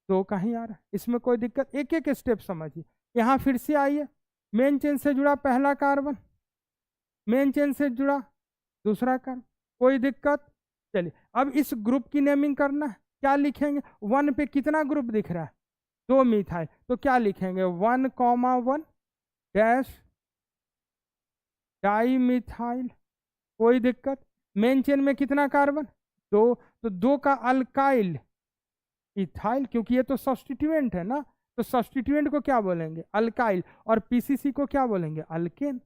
2 का ही आ रहा है, इसमें कोई दिक्कत? एक एक स्टेप समझिए। यहाँ फिर से आइए, मेन चेन से जुड़ा पहला कार्बन, मेन चेन से जुड़ा दूसरा कार्बन, कोई दिक्कत? चलिए अब इस ग्रुप की नेमिंग करना है, क्या लिखेंगे? 1 पे कितना ग्रुप दिख रहा है? 2 मिथाइल, तो क्या लिखेंगे? 1,1 डैश डाई मिथाइल, कोई दिक्कत? मेन चेन में कितना कार्बन? 2, तो 2 का अल्काइल इथाइल, क्योंकि ये तो सब्स्टिट्यूएंट है ना, तो सब्स्टिट्यूएंट को क्या बोलेंगे? अल्काइल, और पीसीसी को क्या बोलेंगे? अल्केन।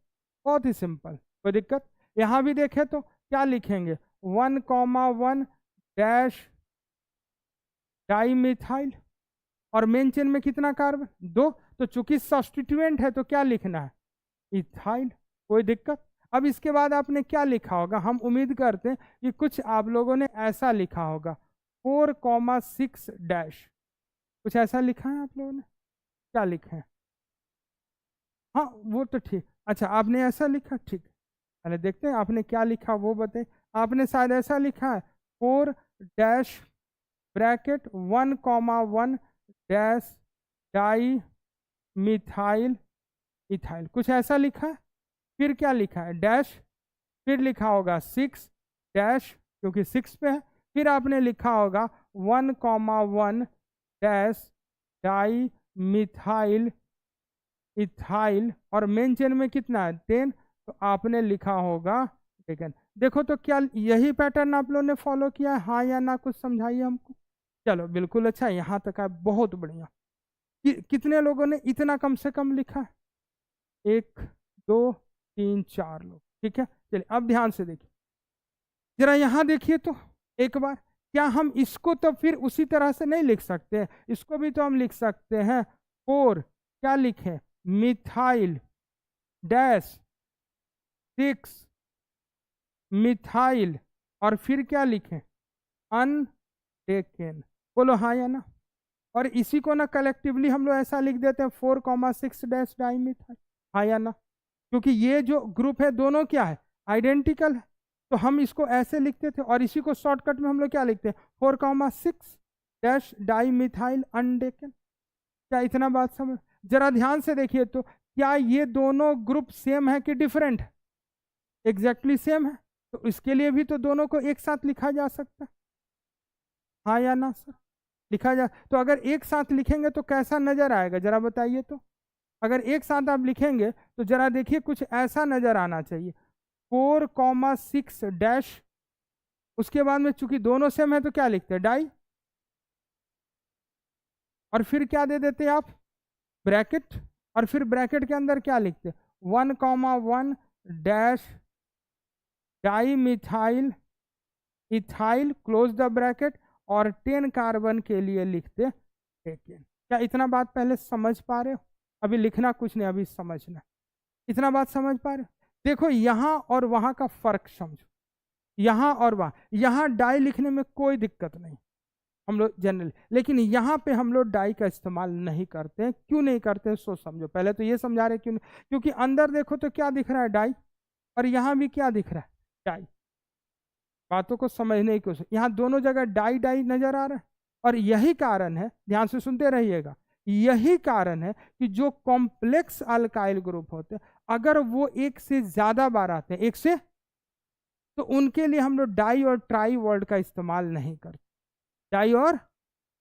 बहुत ही सिंपल, कोई दिक्कत? यहां भी देखें तो क्या लिखेंगे? 1,1 डैश डाईमिथाइल, और मेन चेन में कितना कार्बन? 2, तो चूंकि सब्स्टिट्यूएंट है तो क्या लिखना है? इथाइल, कोई दिक्कत? अब इसके बाद आपने क्या लिखा होगा? हम उम्मीद करते हैं कि कुछ आप लोगों ने ऐसा लिखा होगा, 4,6 डैश, कुछ ऐसा लिखा है आप लोगों ने? क्या लिखा है? हाँ वो तो ठीक, अच्छा आपने ऐसा लिखा, ठीक। पहले देखते हैं आपने क्या लिखा, वो बताए। आपने शायद ऐसा लिखा है, 4 dash bracket 1,1 dash di methyl ethyl, कुछ ऐसा लिखा है। फिर क्या लिखा है? डैश, फिर लिखा होगा 6 डैश, क्योंकि 6 पे है। फिर आपने लिखा होगा 1,1 डैश डाई मिथाइल इथाइल, और मेन चेन में कितना है? 10, तो आपने लिखा होगा टेकन। देखो तो क्या यही पैटर्न आप लोगों ने फॉलो किया है, हाँ या ना? कुछ समझाइए हमको। चलो बिल्कुल, अच्छा यहाँ तक है, बहुत बढ़िया। कितने लोगों ने इतना कम से कम लिखा है? 1 2 3 4 लोग, ठीक है। चलिए अब ध्यान से देखिए, जरा यहाँ देखिए तो एक बार, क्या हम इसको तो फिर उसी तरह से नहीं लिख सकते हैं? इसको भी तो हम लिख सकते हैं, 4 क्या लिखें? मिथाइल डैश 6 मिथाइल, और फिर क्या लिखें? अनटेकन। बोलो हाँ या ना? और इसी को ना कलेक्टिवली हम लोग ऐसा लिख देते हैं, 4,6 डैश डाई मिथाइल, हाँ या ना? क्योंकि ये जो ग्रुप है दोनों क्या है? आइडेंटिकल है, तो हम इसको ऐसे लिखते थे, और इसी को शॉर्टकट में हम लोग क्या लिखते हैं? 4,6 डैश डाई मिथाइल अनडेकन। क्या इतना बात समझ? जरा ध्यान से देखिए तो, क्या ये दोनों ग्रुप सेम है कि डिफरेंट है? एग्जैक्टली सेम है, तो इसके लिए भी तो दोनों को एक साथ लिखा जा सकता है, हाँ या ना सर? लिखा जा, तो अगर एक साथ लिखेंगे तो कैसा नजर आएगा, जरा बताइए तो। अगर एक साथ आप लिखेंगे तो जरा देखिए, कुछ ऐसा नजर आना चाहिए, 4,6 डैश, उसके बाद में चूंकि दोनों सेम है तो क्या लिखते हैं? डाई, और फिर क्या दे देते हैं आप? ब्रैकेट, और फिर ब्रैकेट के अंदर क्या लिखते, 1,1 dash di methyl ethyl close the bracket, और 10 कार्बन के लिए लिखते टेकेन। क्या इतना बात पहले समझ पा रहे हो? अभी लिखना कुछ नहीं, अभी समझना। इतना बात समझ पा रहे हो? देखो यहां और वहां का फर्क समझो, यहां और वहां। यहां डाई लिखने में कोई दिक्कत नहीं हम लोग जनरल, लेकिन यहां पे हम लोग डाई का इस्तेमाल नहीं करते हैं। क्यों नहीं करते हैं सो समझो। पहले तो ये समझा रहे क्यों नहीं, क्योंकि अंदर देखो तो क्या दिख रहा है, डाई, और यहां भी क्या दिख रहा है, डाई। बातों को समझने की कोशिश, यहां दोनों जगह डाई डाई नजर आ रहा है। और यही कारण है, ध्यान से सुनते रहिएगा, यही कारण है कि जो कॉम्प्लेक्स अल्काइल ग्रुप होते हैं, अगर वो एक से ज्यादा बार आते हैं, एक से, तो उनके लिए हम लोग डाई और ट्राई वर्ड का इस्तेमाल नहीं करते। डाई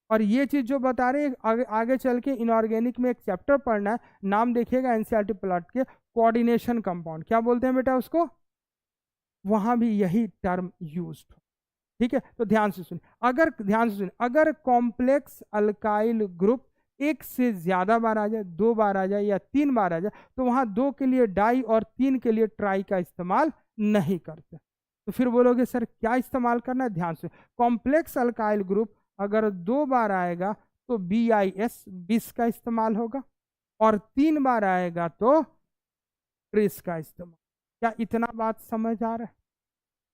और ये चीज जो बता रहे हैं आगे चल के इनऑर्गेनिक में एक चैप्टर पढ़ना है, नाम देखिएगा एनसीईआरटी प्लॉट के, कोऑर्डिनेशन कंपाउंड। क्या बोलते हैं बेटा उसको? वहां भी यही टर्म यूज। ठीक है, तो ध्यान से सुनिए, अगर कॉम्प्लेक्स अल्काइल ग्रुप एक से ज्यादा बार आ जाए, 2 बार आ जाए या 3 बार आ जाए, तो वहां 2 के लिए डाई और 3 के लिए ट्राई का इस्तेमाल नहीं करते। तो फिर बोलोगे सर क्या इस्तेमाल करना है? ध्यान से, कॉम्प्लेक्स अल्काइल ग्रुप अगर 2 बार आएगा तो BIS 20 का इस्तेमाल होगा, और 3 बार आएगा तो ट्रिस का इस्तेमाल। क्या इतना बात समझ आ रहा है?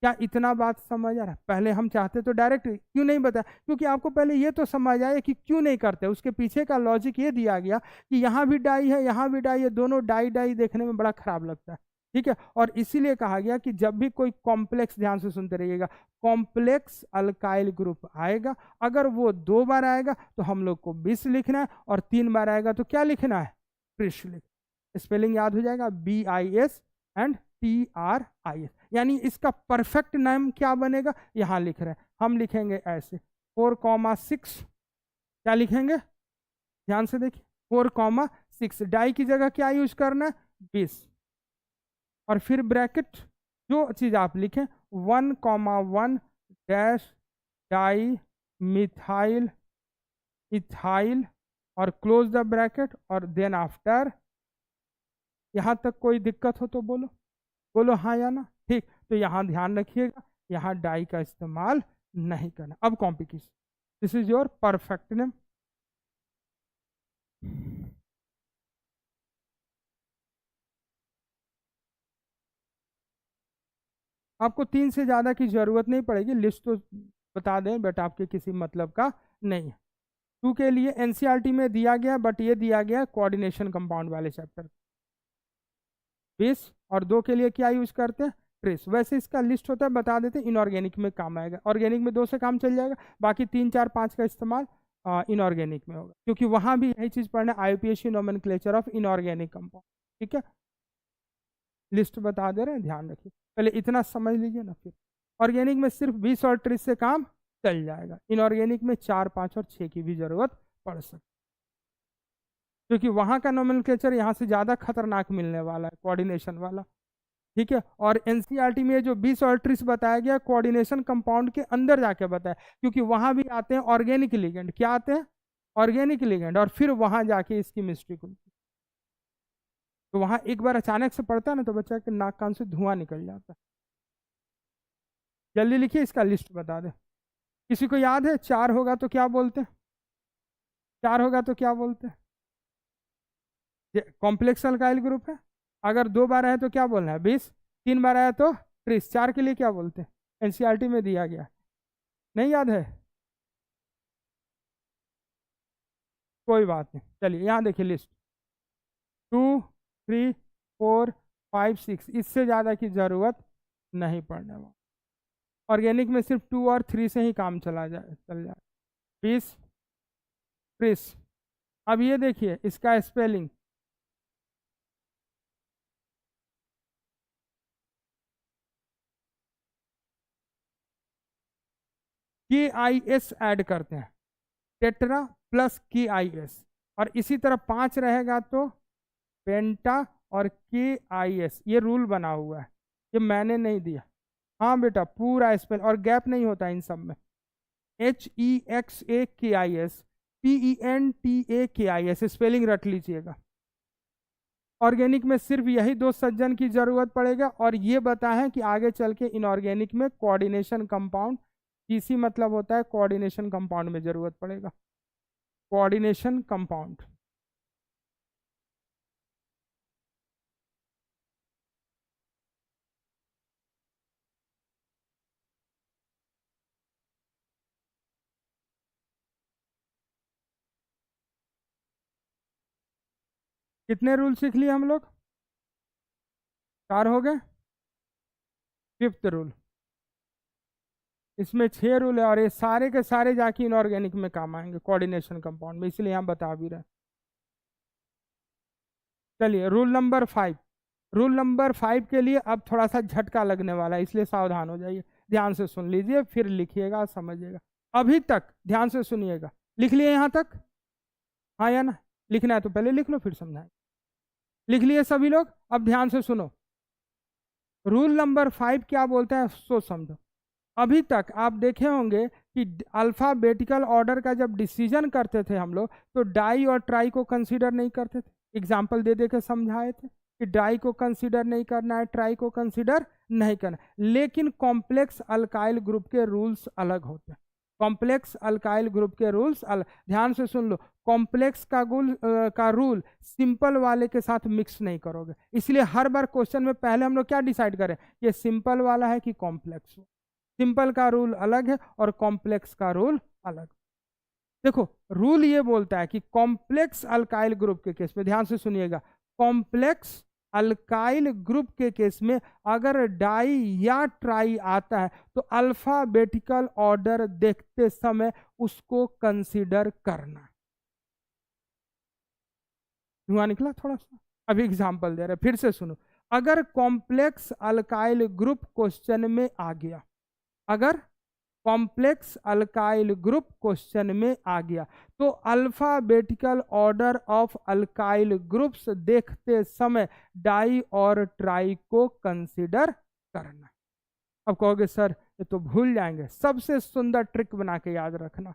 क्या इतना बात समझ आ रहा है? पहले हम चाहते तो डायरेक्ट क्यों नहीं बताया, क्योंकि आपको पहले ये तो समझ आया कि क्यों नहीं करते। उसके पीछे का लॉजिक ये दिया गया कि यहाँ भी डाई है, यहाँ भी डाई है, दोनों डाई डाई देखने में बड़ा खराब लगता है। ठीक है, और इसीलिए कहा गया कि जब भी कोई कॉम्प्लेक्स, ध्यान से सुनते रहिएगा, कॉम्प्लेक्स अल्काइल ग्रुप आएगा, अगर वो 2 बार आएगा तो हम लोग को बिस लिखना है, और 3 बार आएगा तो क्या लिखना है? ट्रिश लिख। स्पेलिंग याद हो जाएगा, BIS एंड TRIS। यानी इसका परफेक्ट नाम क्या बनेगा, यहां लिख रहे हैं, हम लिखेंगे ऐसे 4,6। क्या लिखेंगे? ध्यान से देखिए, 4,6। डाई की जगह क्या यूज करना है? 20। और फिर ब्रैकेट, जो चीज आप लिखें, 1,1 डैश डाई मिथाइल इथाइल, और क्लोज द ब्रैकेट, और देन आफ्टर। यहां तक कोई दिक्कत हो तो बोलो, बोलो हाँ या ना। ठीक, तो यहां ध्यान रखिएगा, यहां डाई का इस्तेमाल नहीं करना। अब complication, this is your perfect name. आपको 3 से ज्यादा की जरूरत नहीं पड़ेगी, लिस्ट तो बता दें बट आपके किसी मतलब का नहीं है। 2 के लिए एनसीईआरटी में दिया गया, बट ये दिया गया कोऑर्डिनेशन कंपाउंड वाले चैप्टर 20, और 2 के लिए क्या यूज करते हैं? ट्रेस। वैसे इसका लिस्ट होता है, बता देते हैं, इनऑर्गेनिक में काम आएगा। ऑर्गेनिक में 2 से काम चल जाएगा, बाकी 3, 4, 5 का इस्तेमाल इनऑर्गेनिक में होगा, क्योंकि वहां भी यही चीज पढ़ना है, IUPAC nomenclature of inorganic compound. ठीक है, लिस्ट बता दे रहे हैं, ध्यान रखिए, पहले इतना समझ लीजिए ना। फिर ऑर्गेनिक में सिर्फ 20 और 30 से काम चल जाएगा, इनऑर्गेनिक में 4, 5 और 6 की भी जरूरत पड़ सकती, क्योंकि वहां का नोमेनक्लेचर यहाँ से ज्यादा खतरनाक मिलने वाला है, कोऑर्डिनेशन वाला। ठीक है, और एनसीईआरटी में जो 20 और 30 बताया गया, कोऑर्डिनेशन कंपाउंड के अंदर जाके बताया, क्योंकि वहां भी आते हैं ऑर्गेनिक लिगेंड। क्या आते हैं? ऑर्गेनिक लिगेंड, और फिर वहां जाके इसकी मिस्ट्री खुलती। तो वहां एक बार अचानक से पड़ता है ना, तो बच्चा के नाक कान से धुआं निकल जाता है। जल्दी लिखिए, इसका लिस्ट बता दे। किसी को याद है? 4 होगा तो क्या बोलते हैं? 4 होगा तो क्या बोलते हैं? कॉम्प्लेक्स अल्काइल ग्रुप है। अगर 2 बार आए तो क्या बोलना है? 20। 3 बार आया तो 30। 4 के लिए क्या बोलते हैं? एनसीईआरटी में दिया गया, नहीं याद है? कोई बात नहीं, चलिए यहाँ देखिए लिस्ट, 2, 3, 4, 5, 6, इससे ज़्यादा की ज़रूरत नहीं पड़ने वाला। ऑर्गेनिक में सिर्फ 2 और 3 से ही काम चल जाए। 20, 30। अब ये देखिए इसका स्पेलिंग, KIS ऐड करते हैं, टेट्रा प्लस KIS, और इसी तरह 5 रहेगा तो पेंटा और KIS। ये रूल बना हुआ है, ये मैंने नहीं दिया। हाँ बेटा, पूरा स्पेल, और गैप नहीं होता इन सब में। HEXAKIS, PENTAKIS, स्पेलिंग रट लीजिएगा। ऑर्गेनिक में सिर्फ यही दो सज्जन की जरूरत पड़ेगा, और ये बताएं कि आगे चल के इनऑर्गेनिक में कोऑर्डिनेशन कंपाउंड किसी मतलब होता है, कोऑर्डिनेशन कंपाउंड में जरूरत पड़ेगा, कोऑर्डिनेशन कंपाउंड। कितने रूल सीख लिए हम लोग? 4 हो गए। फिफ्थ रूल, इसमें 6 रूल है और ये सारे के सारे जाके इनऑर्गेनिक में काम आएंगे, कोऑर्डिनेशन कंपाउंड में, इसलिए हम बता भी रहे हैं। चलिए रूल नंबर 5। रूल नंबर 5 के लिए अब थोड़ा सा झटका लगने वाला है, इसलिए सावधान हो जाइए, ध्यान से सुन लीजिए, फिर लिखिएगा, समझिएगा। अभी तक ध्यान से सुनिएगा, लिख लिए यहाँ तक? हाँ या ना? लिखना है तो पहले लिख लो फिर समझाएं। लिख लिए सभी लोग? अब ध्यान से सुनो, रूल नंबर 5 क्या बोलता है सो समझो। अभी तक आप देखे होंगे कि अल्फाबेटिकल ऑर्डर का जब डिसीजन करते थे हम लोग, तो डाई और ट्राई को कंसीडर नहीं करते थे, एग्जाम्पल दे दे के समझाए थे कि डाई को कंसीडर नहीं करना है, ट्राई को कंसीडर नहीं करना। लेकिन कॉम्प्लेक्स अल्काइल ग्रुप के रूल्स अलग होते हैं, कॉम्प्लेक्स अल्काइल ग्रुप के रूल्स अलग। ध्यान से सुन लो, कॉम्प्लेक्स का रूल सिंपल वाले के साथ मिक्स नहीं करोगे, इसलिए हर बार क्वेश्चन में पहले हम लोग क्या डिसाइड करें, ये सिंपल वाला है कि कॉम्प्लेक्स। सिंपल का रूल अलग है और कॉम्प्लेक्स का रूल अलग। देखो रूल ये बोलता है कि कॉम्प्लेक्स अल्काइल ग्रुप के केस में, ध्यान से सुनिएगा, कॉम्प्लेक्स अल्काइल ग्रुप के केस में अगर डाई या ट्राई आता है तो अल्फाबेटिकल ऑर्डर देखते समय उसको कंसीडर करना। धुआं निकला थोड़ा सा? अभी एग्जांपल दे रहे, फिर से सुनो। अगर कॉम्प्लेक्स अल्काइल ग्रुप क्वेश्चन में आ गया, अगर कॉम्प्लेक्स अल्काइल ग्रुप क्वेश्चन में आ गया, तो alphabetical order of alkyl groups देखते समय डाई और ट्राई को कंसीडर करना। अब कहोगे सर ये तो भूल जाएंगे, सबसे सुंदर ट्रिक बना के याद रखना,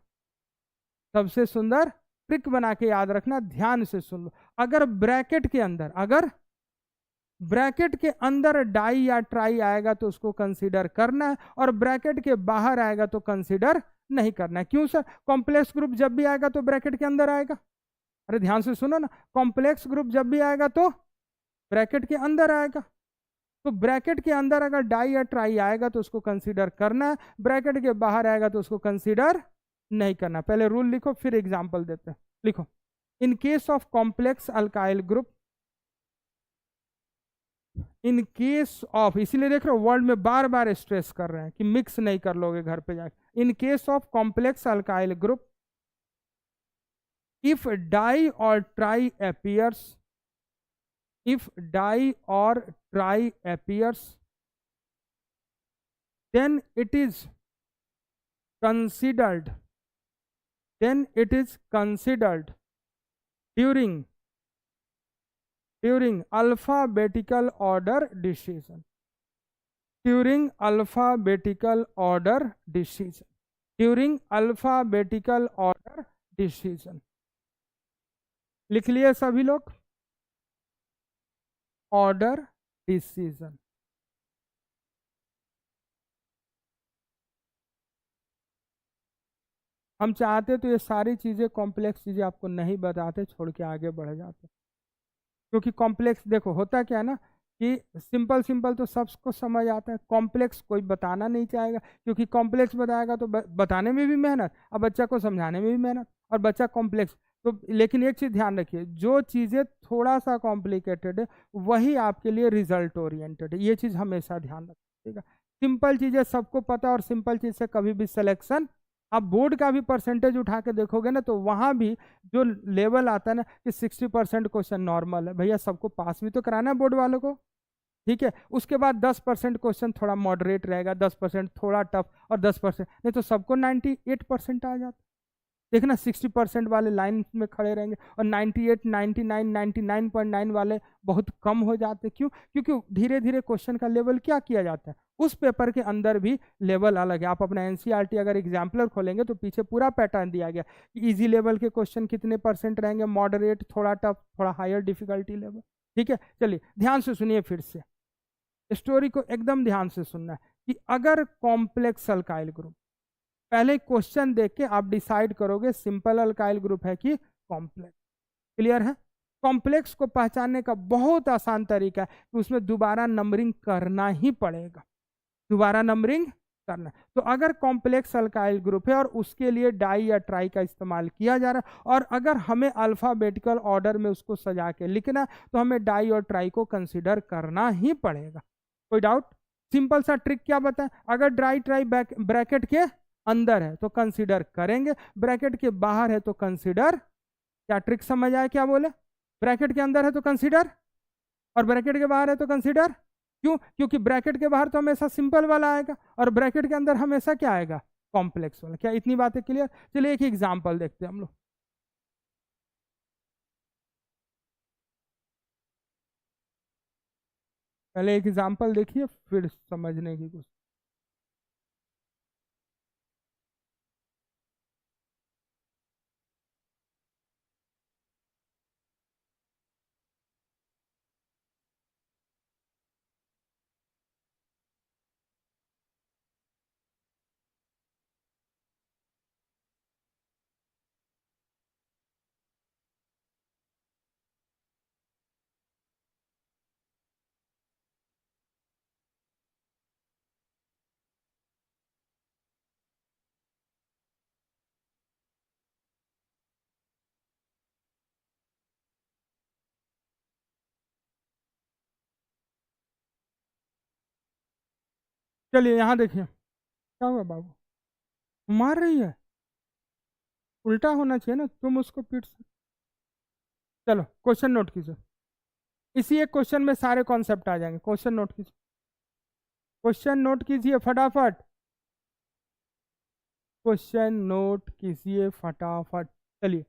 सबसे सुंदर ट्रिक बना के याद रखना, ध्यान से सुन लो। अगर ब्रैकेट के अंदर, अगर ब्रैकेट के अंदर डाई या ट्राई आएगा तो उसको कंसीडर करना है, और ब्रैकेट के बाहर आएगा तो कंसीडर नहीं करना है। क्यों सर? कॉम्प्लेक्स ग्रुप जब भी आएगा तो ब्रैकेट के अंदर आएगा। अरे ध्यान से सुनो ना, कॉम्प्लेक्स ग्रुप जब भी आएगा तो ब्रैकेट के अंदर आएगा, तो ब्रैकेट के अंदर अगर डाई या ट्राई आएगा तो उसको कंसीडर करना है, ब्रैकेट के बाहर आएगा तो उसको कंसीडर नहीं करना। पहले रूल लिखो फिर एग्जाम्पल देते हैं। लिखो, इन case of complex alkyl group, in case of, इसीलिए देख रहे हो वर्ड में बार बार स्ट्रेस कर रहे हैं कि मिक्स नहीं कर लोगे घर पे जाके। In case of complex alkyl group, if di or tri appears, if die or try appears, then it is considered, then it is considered during alphabetical order decision, during alphabetical order decision, during alphabetical order decision। लिख लिए सभी लोग? Order decision. हम चाहते तो ये सारी चीजें, कॉम्प्लेक्स चीजें आपको नहीं बताते, छोड़ के आगे बढ़ जाते, क्योंकि कॉम्प्लेक्स देखो होता क्या है ना कि सिंपल सिंपल तो सबको समझ आता है, कॉम्प्लेक्स कोई बताना नहीं चाहेगा, क्योंकि कॉम्प्लेक्स बताएगा तो बताने में भी मेहनत और बच्चा को समझाने में भी मेहनत, और बच्चा कॉम्प्लेक्स तो। लेकिन एक चीज ध्यान रखिए, जो चीजें थोड़ा सा कॉम्प्लिकेटेड है वही आपके लिए रिजल्ट ओरिएंटेड है, ये चीज हमेशा ध्यान रखिए, ठीक है? सिंपल चीजें सबको पता, और सिंपल चीज से कभी भी सिलेक्शन, आप बोर्ड का भी परसेंटेज उठा के देखोगे ना तो वहां भी जो लेवल आता है ना कि 60% क्वेश्चन नॉर्मल है, भैया सबको पास भी तो कराना है बोर्ड वालों को, ठीक है? उसके बाद 10% क्वेश्चन थोड़ा मॉडरेट रहेगा, 10% थोड़ा टफ, और 10% नहीं तो सबको 98% आ जाता। देखना 60% वाले लाइन में खड़े रहेंगे और 98, 99, 99.9 वाले बहुत कम हो जाते। क्यों? क्योंकि धीरे धीरे क्वेश्चन का लेवल क्या किया जाता है, उस पेपर के अंदर भी लेवल अलग है। आप अपना एनसीईआरटी अगर एग्जाम्पलर खोलेंगे तो पीछे पूरा पैटर्न दिया गया कि इजी लेवल के क्वेश्चन कितने % रहेंगे, मॉडरेट, थोड़ा टफ, थोड़ा हायर डिफिकल्टी लेवल, ठीक है, चलिए ध्यान से सुनिए, फिर से स्टोरी को एकदम ध्यान से सुनना है कि अगर कॉम्प्लेक्स अल्काइल ग्रुप, पहले क्वेश्चन देख के आप डिसाइड करोगे सिंपल अल्काइल ग्रुप है कि कॉम्प्लेक्स। क्लियर है? कॉम्प्लेक्स को पहचानने का बहुत आसान तरीका है कि उसमें दोबारा नंबरिंग करना ही पड़ेगा, दोबारा नंबरिंग करना। तो अगर कॉम्प्लेक्स अल्काइल ग्रुप है और उसके लिए डाई या ट्राई का इस्तेमाल किया जा रहा है, और अगर हमें अल्फाबेटिकल ऑर्डर में उसको सजा के लिखना, तो हमें डाई और ट्राई को कंसिडर करना ही पड़ेगा। कोई डाउट? सिंपल सा ट्रिक क्या बताएं, अगर डाई ट्राई ब्रैकेट के अंदर है तो कंसिडर करेंगे, ब्रैकेट के बाहर है तो कंसिडर। क्या ट्रिक समझ आया? क्या बोले? ब्रैकेट के अंदर है तो कंसिडर और ब्रैकेट के बाहर है तो कंसिडर। क्यों? क्योंकि ब्रैकेट के बाहर तो हमेशा सिंपल वाला आएगा और ब्रैकेट के अंदर हमेशा क्या आएगा? कॉम्प्लेक्स वाला। क्या इतनी बातें क्लियर? चलिए एक एग्जांपल देखते हैं हम लोग। पहले एक एग्जांपल देखिए फिर समझने की कोशिश। चलिए यहाँ देखिए क्या हुआ बाबू, मार रही है, उल्टा होना चाहिए ना, तुम उसको पीट से। चलो क्वेश्चन नोट कीजिए, इसी एक क्वेश्चन में सारे कॉन्सेप्ट आ जाएंगे। क्वेश्चन नोट कीजिए, क्वेश्चन नोट कीजिए फटाफट, क्वेश्चन नोट कीजिए फटाफट। चलिए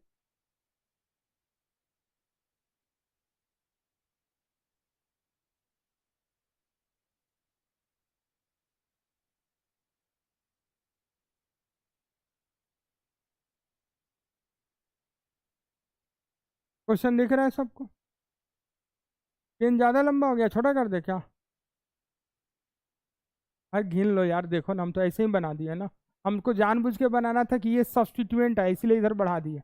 क्वेश्चन दिख रहा है सबको? पेन ज्यादा लंबा हो गया, छोटा कर दे क्या? अरे घिन लो यार, देखो ना हम तो ऐसे ही बना दिए ना, हमको जानबूझ के बनाना था कि ये सब्स्टिट्यूएंट है इसलिए इधर बढ़ा दिए।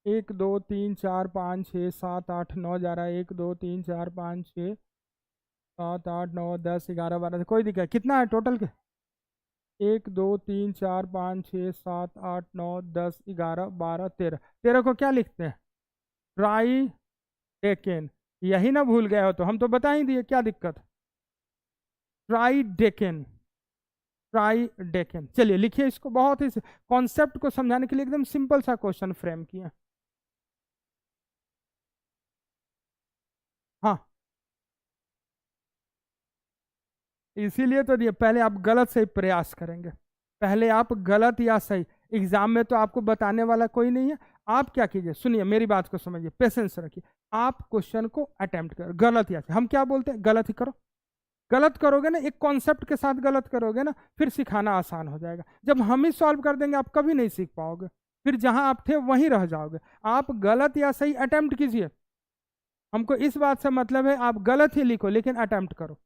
1 2 3 4 5 6 7 8 9 जा रहा है, 1 2 3 4 5 6 7 8 9 10 11 12, कोई दिक्कत? कितना है टोटल के? 1 2 3 4 5 6 7 8 9 10 11 12 13। को क्या लिखते हैं? Try decane. यही ना भूल गए हो? तो हम तो बता ही दिए, क्या दिक्कत? Try decane, try decane. चलिए लिखिए इसको, बहुत ही कॉन्सेप्ट को समझाने के लिए एकदम सिंपल सा क्वेश्चन फ्रेम किया। हाँ इसीलिए तो दिए, पहले आप गलत सही प्रयास करेंगे, पहले आप गलत या सही। एग्जाम में तो आपको बताने वाला कोई नहीं है। आप क्या कीजिए, सुनिए मेरी बात को समझिए, पेशेंस रखिए। आप क्वेश्चन को अटेम्प्ट करो, गलत या सही। हम क्या बोलते हैं? गलत ही करो। गलत करोगे ना, एक कॉन्सेप्ट के साथ गलत करोगे ना, फिर सिखाना आसान हो जाएगा। जब हम ही सॉल्व कर देंगे आप कभी नहीं सीख पाओगे, फिर जहां आप थे वहीं रह जाओगे। आप गलत या सही अटेम्प्ट कीजिए, हमको इस बात से मतलब है आप गलत ही लिखो लेकिन अटेम्प्ट करो।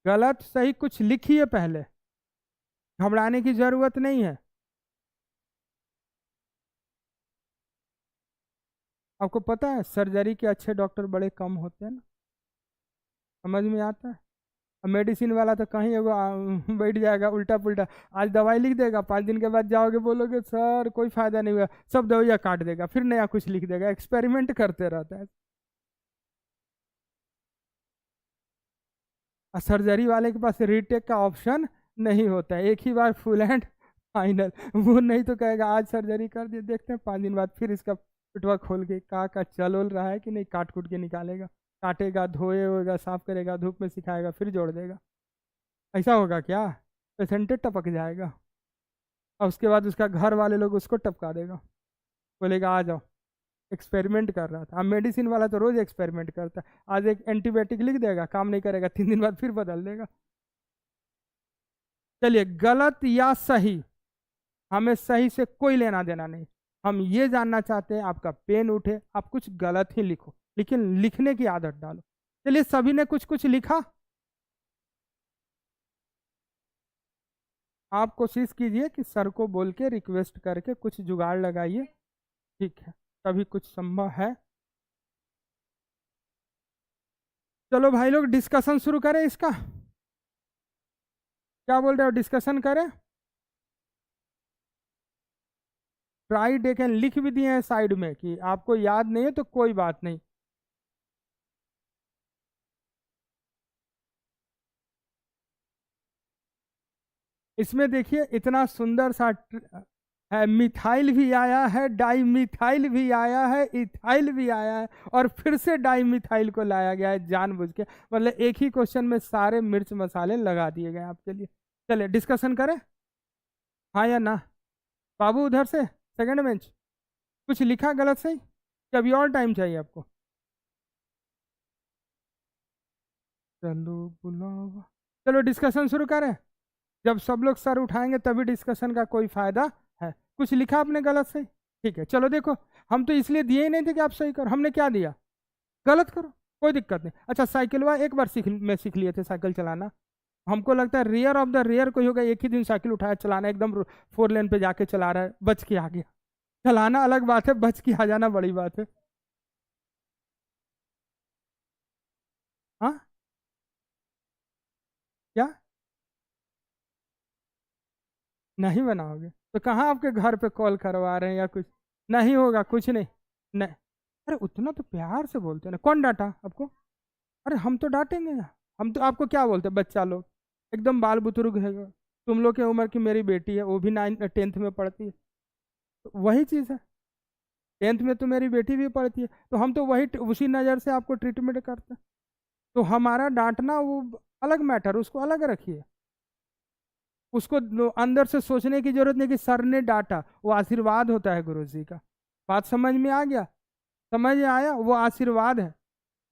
गलत सही कुछ लिखिए पहले, घबराने की जरूरत नहीं है। आपको पता है सर्जरी के अच्छे डॉक्टर बड़े कम होते हैं ना, समझ में आता है? मेडिसिन वाला तो कहीं एगो बैठ जाएगा उल्टा पुल्टा, आज दवाई लिख देगा, 5 दिन के बाद जाओगे बोलोगे सर कोई फायदा नहीं हुआ, सब दवाइयाँ काट देगा, फिर नया कुछ लिख देगा, एक्सपेरिमेंट करते रहता है। और सर्जरी वाले के पास रीटेक का ऑप्शन नहीं होता है, एक ही बार फुल एंड फाइनल। वो नहीं तो कहेगा आज सर्जरी कर दिए, देखते हैं 5 दिन बाद फिर इसका पिटवा खोल के का चल उल रहा है कि नहीं, काट कूट के निकालेगा, काटेगा, धोए होएगा, साफ करेगा, धूप में सिखाएगा, फिर जोड़ देगा। ऐसा होगा क्या? पेशेंटे टपक जाएगा और उसके बाद उसका घर वाले लोग उसको टपका देगा, बोलेगा आ जाओ। एक्सपेरिमेंट कर रहा था। अब मेडिसिन वाला तो रोज एक्सपेरिमेंट करता है, आज एक एंटीबायोटिक लिख देगा, काम नहीं करेगा, 3 दिन बाद फिर बदल देगा। चलिए गलत या सही, हमें सही से कोई लेना देना नहीं। हम ये जानना चाहते हैं आपका पेन उठे, आप कुछ गलत ही लिखो, लेकिन लिखने की आदत डालो। चलिए, सभी ने कुछ कुछ लिखा। आप कोशिश कीजिए कि सर को बोल के रिक्वेस्ट करके कुछ जुगाड़ लगाइए, ठीक है, तभी कुछ संभव है। चलो भाई लोग, डिस्कशन शुरू करें इसका, क्या बोल रहे हो, डिस्कशन करें। ट्राई टेकन लिख भी दिए हैं साइड में, कि आपको याद नहीं है तो कोई बात नहीं। इसमें देखिए इतना सुंदर सा है, मिथाइल भी आया है, डाई मिथाइल भी आया है, इथाइल भी आया है, और फिर से डाई मिथाइल को लाया गया है जानबूझ के। मतलब एक ही क्वेश्चन में सारे मिर्च मसाले लगा दिए गए आपके लिए। चलिए डिस्कशन करें, हाँ या ना। बाबू उधर से सेकंड बेंच, कुछ लिखा गलत सही, कि अभी और टाइम चाहिए आपको। चलो बुलाओ, चलो डिस्कशन शुरू करें। जब सब लोग सर उठाएंगे तभी डिस्कशन का कोई फायदा है। कुछ लिखा आपने गलत सही, ठीक है, चलो देखो, हम तो इसलिए दिए ही नहीं थे कि आप सही करो, हमने क्या दिया, गलत करो, कोई दिक्कत नहीं। अच्छा, साइकिल हुआ एक बार सीख लिए थे साइकिल चलाना। हमको लगता है रेयर ऑफ द रेयर कोई होगा एक ही दिन साइकिल उठाया चलाना, एकदम 4 लेन पे जाके चला रहा है, बच के आ गया। चलाना अलग बात है, बच के आ जाना बड़ी बात है। हाँ, क्या नहीं बनाओगे तो कहाँ आपके घर पे कॉल करवा रहे हैं या कुछ, नहीं होगा कुछ नहीं। नहीं, अरे उतना तो प्यार से बोलते हैं ना, कौन डांटा आपको। अरे हम तो डांटेंगे ना, हम तो आपको क्या बोलते हैं, बच्चा लोग, एकदम बाल बुतरुग है। तुम लोग के उम्र की मेरी बेटी है, वो भी 9th में पढ़ती है, तो वही चीज़ है। 10th में तो मेरी बेटी भी पढ़ती है, तो हम तो वही उसी नज़र से आपको ट्रीटमेंट करते हैं। तो हमारा डांटना वो अलग मैटर, उसको अलग रखिए। उसको अंदर से सोचने की जरूरत नहीं कि सर ने डांटा, वो आशीर्वाद होता है गुरु जी का। बात समझ में आ गया, समझ में आया, वो आशीर्वाद है।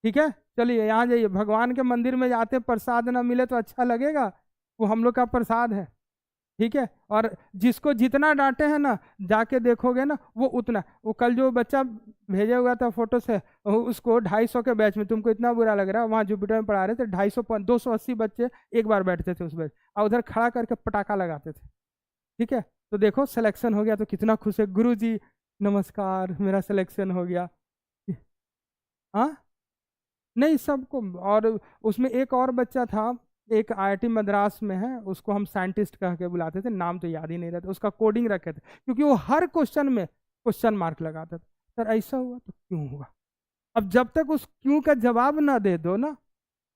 ठीक है, चलिए यहाँ जाइए, भगवान के मंदिर में जाते प्रसाद ना मिले तो अच्छा लगेगा, वो हम लोग का प्रसाद है। ठीक है, और जिसको जितना डांटे हैं ना, जाके देखोगे ना वो उतना, वो कल जो बच्चा भेजा हुआ था फोटो से, उसको 250 के बैच में तुमको इतना बुरा लग रहा है, वहां जुपिटर में पढ़ा रहे थे, 280 बच्चे एक बार बैठते थे उस बैच, और उधर खड़ा करके पटाखा लगाते थे। ठीक है, तो देखो सिलेक्शन हो गया तो कितना खुश है, गुरु जी नमस्कार, मेरा सिलेक्शन हो गया। हाँ, नहीं सबको। और उसमें एक और बच्चा था, एक आईआईटी मद्रास में है, उसको हम साइंटिस्ट कह के बुलाते थे, नाम तो याद ही नहीं रहता, उसका कोडिंग रखे थे, क्योंकि वो हर क्वेश्चन में क्वेश्चन मार्क लगाता था। सर ऐसा हुआ तो क्यों हुआ, अब जब तक उस क्यों का जवाब ना दे दो ना,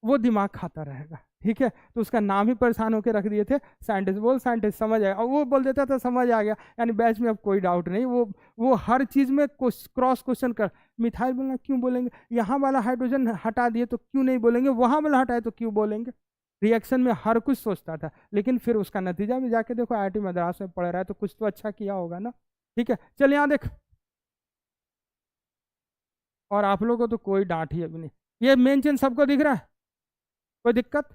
वो दिमाग खाता रहेगा। ठीक है, तो उसका नाम ही परेशान होकर रख दिए थे साइंटिस्ट, बोल साइंटिस्ट, समझ आया, और वो बोल देता था समझ आ गया, यानी बैच में अब कोई डाउट नहीं। वो हर चीज में क्रॉस क्वेश्चन कर, मिथाइल बोलना क्यों बोलेंगे, यहाँ वाला हाइड्रोजन हटा दिए तो क्यों नहीं बोलेंगे, वहां वाला हटाए तो क्यों बोलेंगे। रिएक्शन में हर कुछ सोचता था, लेकिन फिर उसका नतीजा में जाके देखो, आईआईटी मद्रास में पढ़ रहा है, तो कुछ तो अच्छा किया होगा ना। ठीक है, चल यहाँ देख, और आप लोगों को तो कोई डांट ही अभी नहीं, ये मेन चेन सबको दिख रहा है, कोई दिक्कत,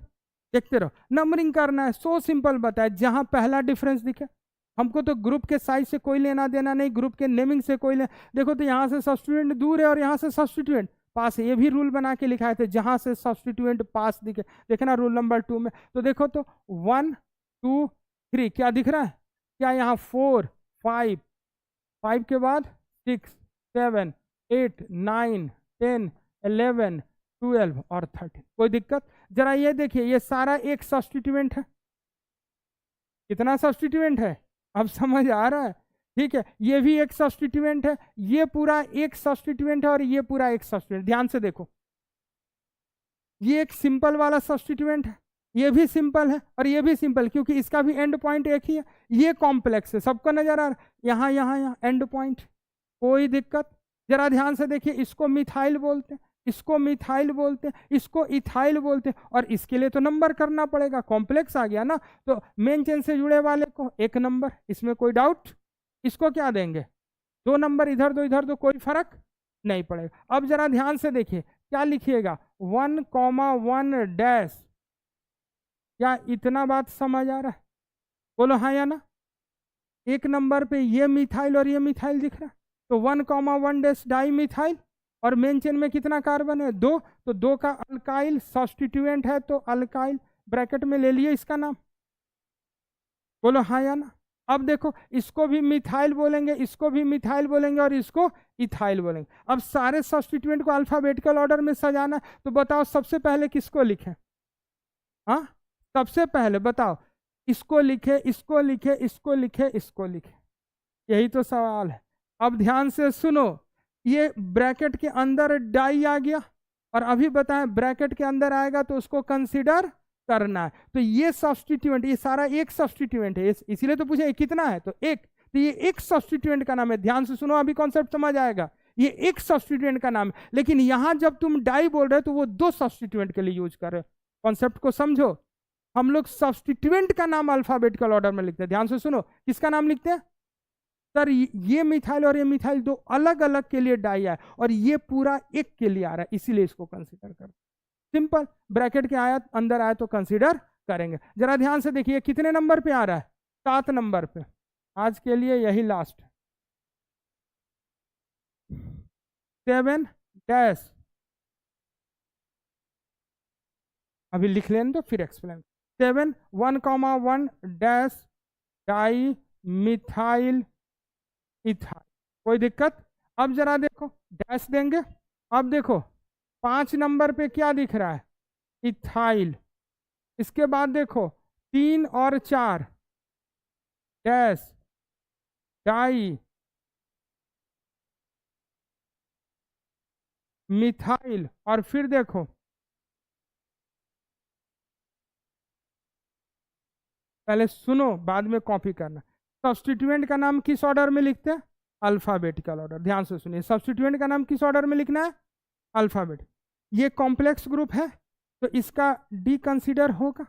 देखते रहो। नंबरिंग करना है, सो सिंपल बताए, जहां पहला डिफरेंस दिखे। हमको तो ग्रुप के साइज से कोई लेना देना नहीं, ग्रुप के नेमिंग से कोई देखो तो यहाँ से सब्सटीट्यूएंट दूर है और यहाँ से सब्सटीट्यूएंट पास है, ये भी रूल बना के लिखाए थे, जहां से सब्सटीट्यूएंट पास दिखे, देखना रूल नंबर 2 में। तो देखो तो 1 2 3 क्या दिख रहा है, क्या यहाँ 4 5, 5 के बाद 6 7 8 9 10 11 12 और 13, कोई दिक्कत। जरा ये देखिए, ये सारा एक सब्सटीट्यूएंट है, कितना सब्सटीट्यूएंट है, अब समझ आ रहा है। ठीक है, ये भी एक सब्सटीट्यूएंट है, ये पूरा एक सब्सटीट्यूएंट है, और ये पूरा एक सब्सटीट्यूएंट, ध्यान से देखो, ये एक सिंपल वाला सब्सटीट्यूएंट है, ये भी सिंपल है और ये भी सिंपल, क्योंकि इसका भी एंड पॉइंट एक ही है। ये कॉम्प्लेक्स है, सबको नजर आ रहा है, यहाँ यहाँ यहाँ एंड पॉइंट, कोई दिक्कत। जरा ध्यान से देखिए, इसको मिथाइल बोलते हैं, इसको मिथाइल बोलते हैं, इसको इथाइल बोलते हैं, और इसके लिए तो नंबर करना पड़ेगा, कॉम्प्लेक्स आ गया ना, तो मेन चेन से जुड़े वाले को 1 नंबर, इसमें कोई डाउट। इसको क्या देंगे, 2 नंबर, इधर दो इधर दो, कोई फर्क नहीं पड़ेगा। अब जरा ध्यान से देखिए, क्या लिखिएगा, 1,1 क्या इतना बात समझ आ रहा है, बोलो हाँ या ना। एक नंबर पे ये मिथाइल और ये मिथाइल दिख रहा है, तो 1,1 डाई मिथाइल, और मेन चेन में कितना कार्बन है? 2, तो 2 का अल्काइल सब्स्टिट्यूएंट है, तो अल्काइल ब्रैकेट में ले लिए इसका नाम। बोलो हाँ या ना। अब देखो, इसको भी मिथाइल बोलेंगे, इसको भी मिथाइल बोलेंगे, और इसको इथाइल बोलेंगे। अब सारे सब्स्टिट्यूएंट को अल्फाबेटिकल ऑर्डर में सजाना है, तो बताओ सबसे पहले किसको लिखें? हाँ, सबसे पहले बताओ, इसको लिखे, इसको लिखे, इसको लिखे, इसको लिखे? यही तो सवाल है। अब ध्यान से सुनो, ये ब्रैकेट के अंदर डाई आ गया, और अभी बताएं ब्रैकेट के अंदर आएगा तो उसको कंसीडर करना है। तो ये सब्स्टिट्यूएंट, ये सारा एक सब्स्टिट्यूएंट है, इसीलिए तो पूछे कितना है, तो एक। तो ये एक सब्स्टिट्यूएंट का नाम है। ध्यान से सुनो, अभी कॉन्सेप्ट समझ आएगा। ये एक सब्स्टिट्यूएंट का नाम है, लेकिन यहां जब तुम डाई बोल रहे हो तो वो 2 सब्स्टिट्यूएंट के लिए यूज कर रहे हो। कॉन्सेप्ट को समझो। हम लोग सब्स्टिट्यूएंट का नाम अल्फाबेटिकल ऑर्डर में लिखते हैं। ध्यान से सुनो, किसका नाम लिखते हैं? सर ये मिथाइल और ये मिथाइल 2 अलग अलग के लिए डाई है, और ये पूरा एक के लिए आ रहा है, इसीलिए इसको कंसीडर कर। सिंपल, ब्रैकेट के आया अंदर आया तो कंसीडर करेंगे। जरा ध्यान से देखिए, कितने नंबर पे आ रहा है? 7 नंबर पे। आज के लिए यही लास्ट। 7 डैश, अभी लिख लेने तो फिर explain. 7 1,1 dash di methyl ethyl. कोई दिक्कत? अब जरा देखो, डैश देंगे। अब देखो 5 नंबर पे क्या दिख रहा है? इथाइल। इसके बाद देखो 3 और 4 डैश डाई मिथाइल, और फिर देखो पहले सुनो, बाद में कॉपी करना। सब्स्टिट्यूएंट का नाम किस ऑर्डर में लिखते हैं? Alphabetical order. ध्यान से सुनिए, सब्स्टिट्यूएंट का नाम किस ऑर्डर में लिखना है? अल्फाबेट। ये कॉम्प्लेक्स ग्रुप है, तो इसका डी कंसीडर होगा।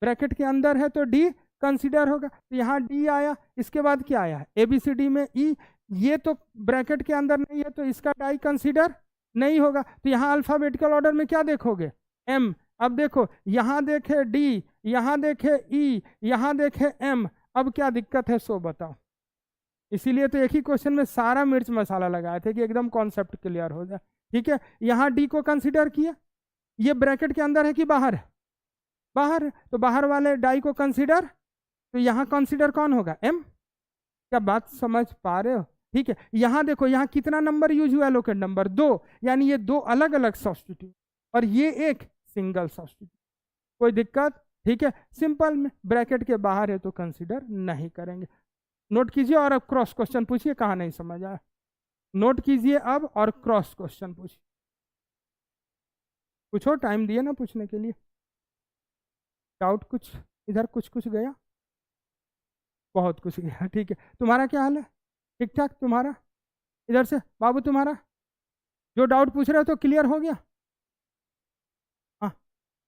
ब्रैकेट के अंदर है तो डी कंसीडर होगा। तो यहाँ डी आया, इसके बाद क्या आया? ABCD में ई। ये तो ब्रैकेट के अंदर नहीं है, तो इसका डाई कंसीडर नहीं होगा। तो यहाँ अल्फाबेटिकल ऑर्डर में क्या देखोगे? एम। अब देखो, यहाँ देखे डी, यहाँ देखे ई, यहाँ देखे एम। अब क्या दिक्कत है सो बताओ। इसीलिए तो एक ही क्वेश्चन में सारा मिर्च मसाला लगाए थे कि एकदम कॉन्सेप्ट क्लियर हो जाए। ठीक है, यहाँ डी को कंसीडर किया। ये ब्रैकेट के अंदर है कि बाहर है? बाहर है, तो बाहर वाले डाई को कंसीडर। तो यहाँ कंसीडर कौन होगा? एम। क्या बात समझ पा रहे हो? ठीक है, यहाँ देखो, यहाँ कितना नंबर यूज हुआ? लोकेट नंबर 2, यानी ये 2 अलग अलग सब्स्टिट्यूट, और ये एक सिंगल सब्स्टिट्यूट। कोई दिक्कत? ठीक है, सिंपल में ब्रैकेट के बाहर है तो कंसीडर नहीं करेंगे। नोट कीजिए, और अब क्रॉस क्वेश्चन पूछिए, कहाँ नहीं समझ आया। नोट कीजिए अब, और क्रॉस क्वेश्चन पूछिए। पूछो, टाइम दिए ना पूछने के लिए। डाउट कुछ इधर, कुछ कुछ गया? बहुत कुछ गया। ठीक है, तुम्हारा क्या हाल है? ठीक ठाक तुम्हारा? इधर से बाबू, तुम्हारा जो डाउट पूछ रहे हो तो क्लियर हो गया? हाँ,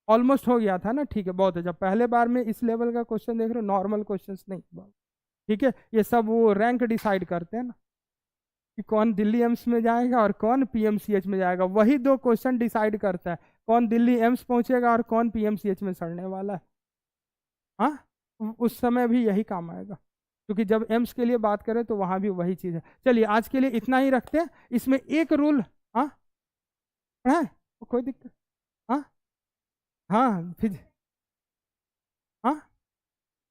ऑलमोस्ट हो गया था ना। ठीक है, बहुत है। जब पहले बार में इस लेवल का क्वेश्चन देख रहे हो, नॉर्मल क्वेश्चंस नहीं। ठीक है, ये सब वो रैंक डिसाइड करते हैं ना, कि कौन दिल्ली एम्स में जाएगा और कौन PMCH में जाएगा। वही 2 क्वेश्चन डिसाइड करता है कौन दिल्ली एम्स पहुंचेगा और कौन PMCH में सड़ने वाला है। हाँ, उस समय भी यही काम आएगा, क्योंकि जब एम्स के लिए बात करें तो वहां भी वही चीज़ है। चलिए, आज के लिए इतना ही रखते हैं। इसमें एक रूल, हाँ है, कोई दिक्कत? हाँ हाँ, फिर हाँ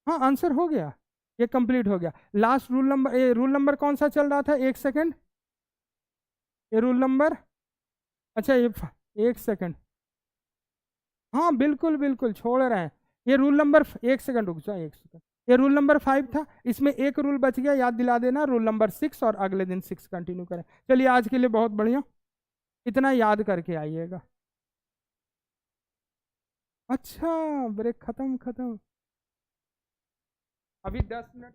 हाँ, आंसर हो गया, ये कंप्लीट हो गया। लास्ट रूल नंबर, ये रूल नंबर कौन सा चल रहा था? एक सेकंड, ये रूल नंबर, अच्छा ये 1 सेकंड, हाँ बिल्कुल बिल्कुल छोड़ रहे हैं। ये रूल नंबर, 1 सेकंड रुक जाओ, 1 सेकंड। ये रूल नंबर 5 था, इसमें एक रूल बच गया, याद दिला देना, रूल नंबर 6, और अगले दिन 6 कंटिन्यू करें। चलिए, आज के लिए बहुत बढ़िया, इतना याद करके आइएगा। अच्छा, ब्रेक खत्म खत्म, अभी 10 मिनट।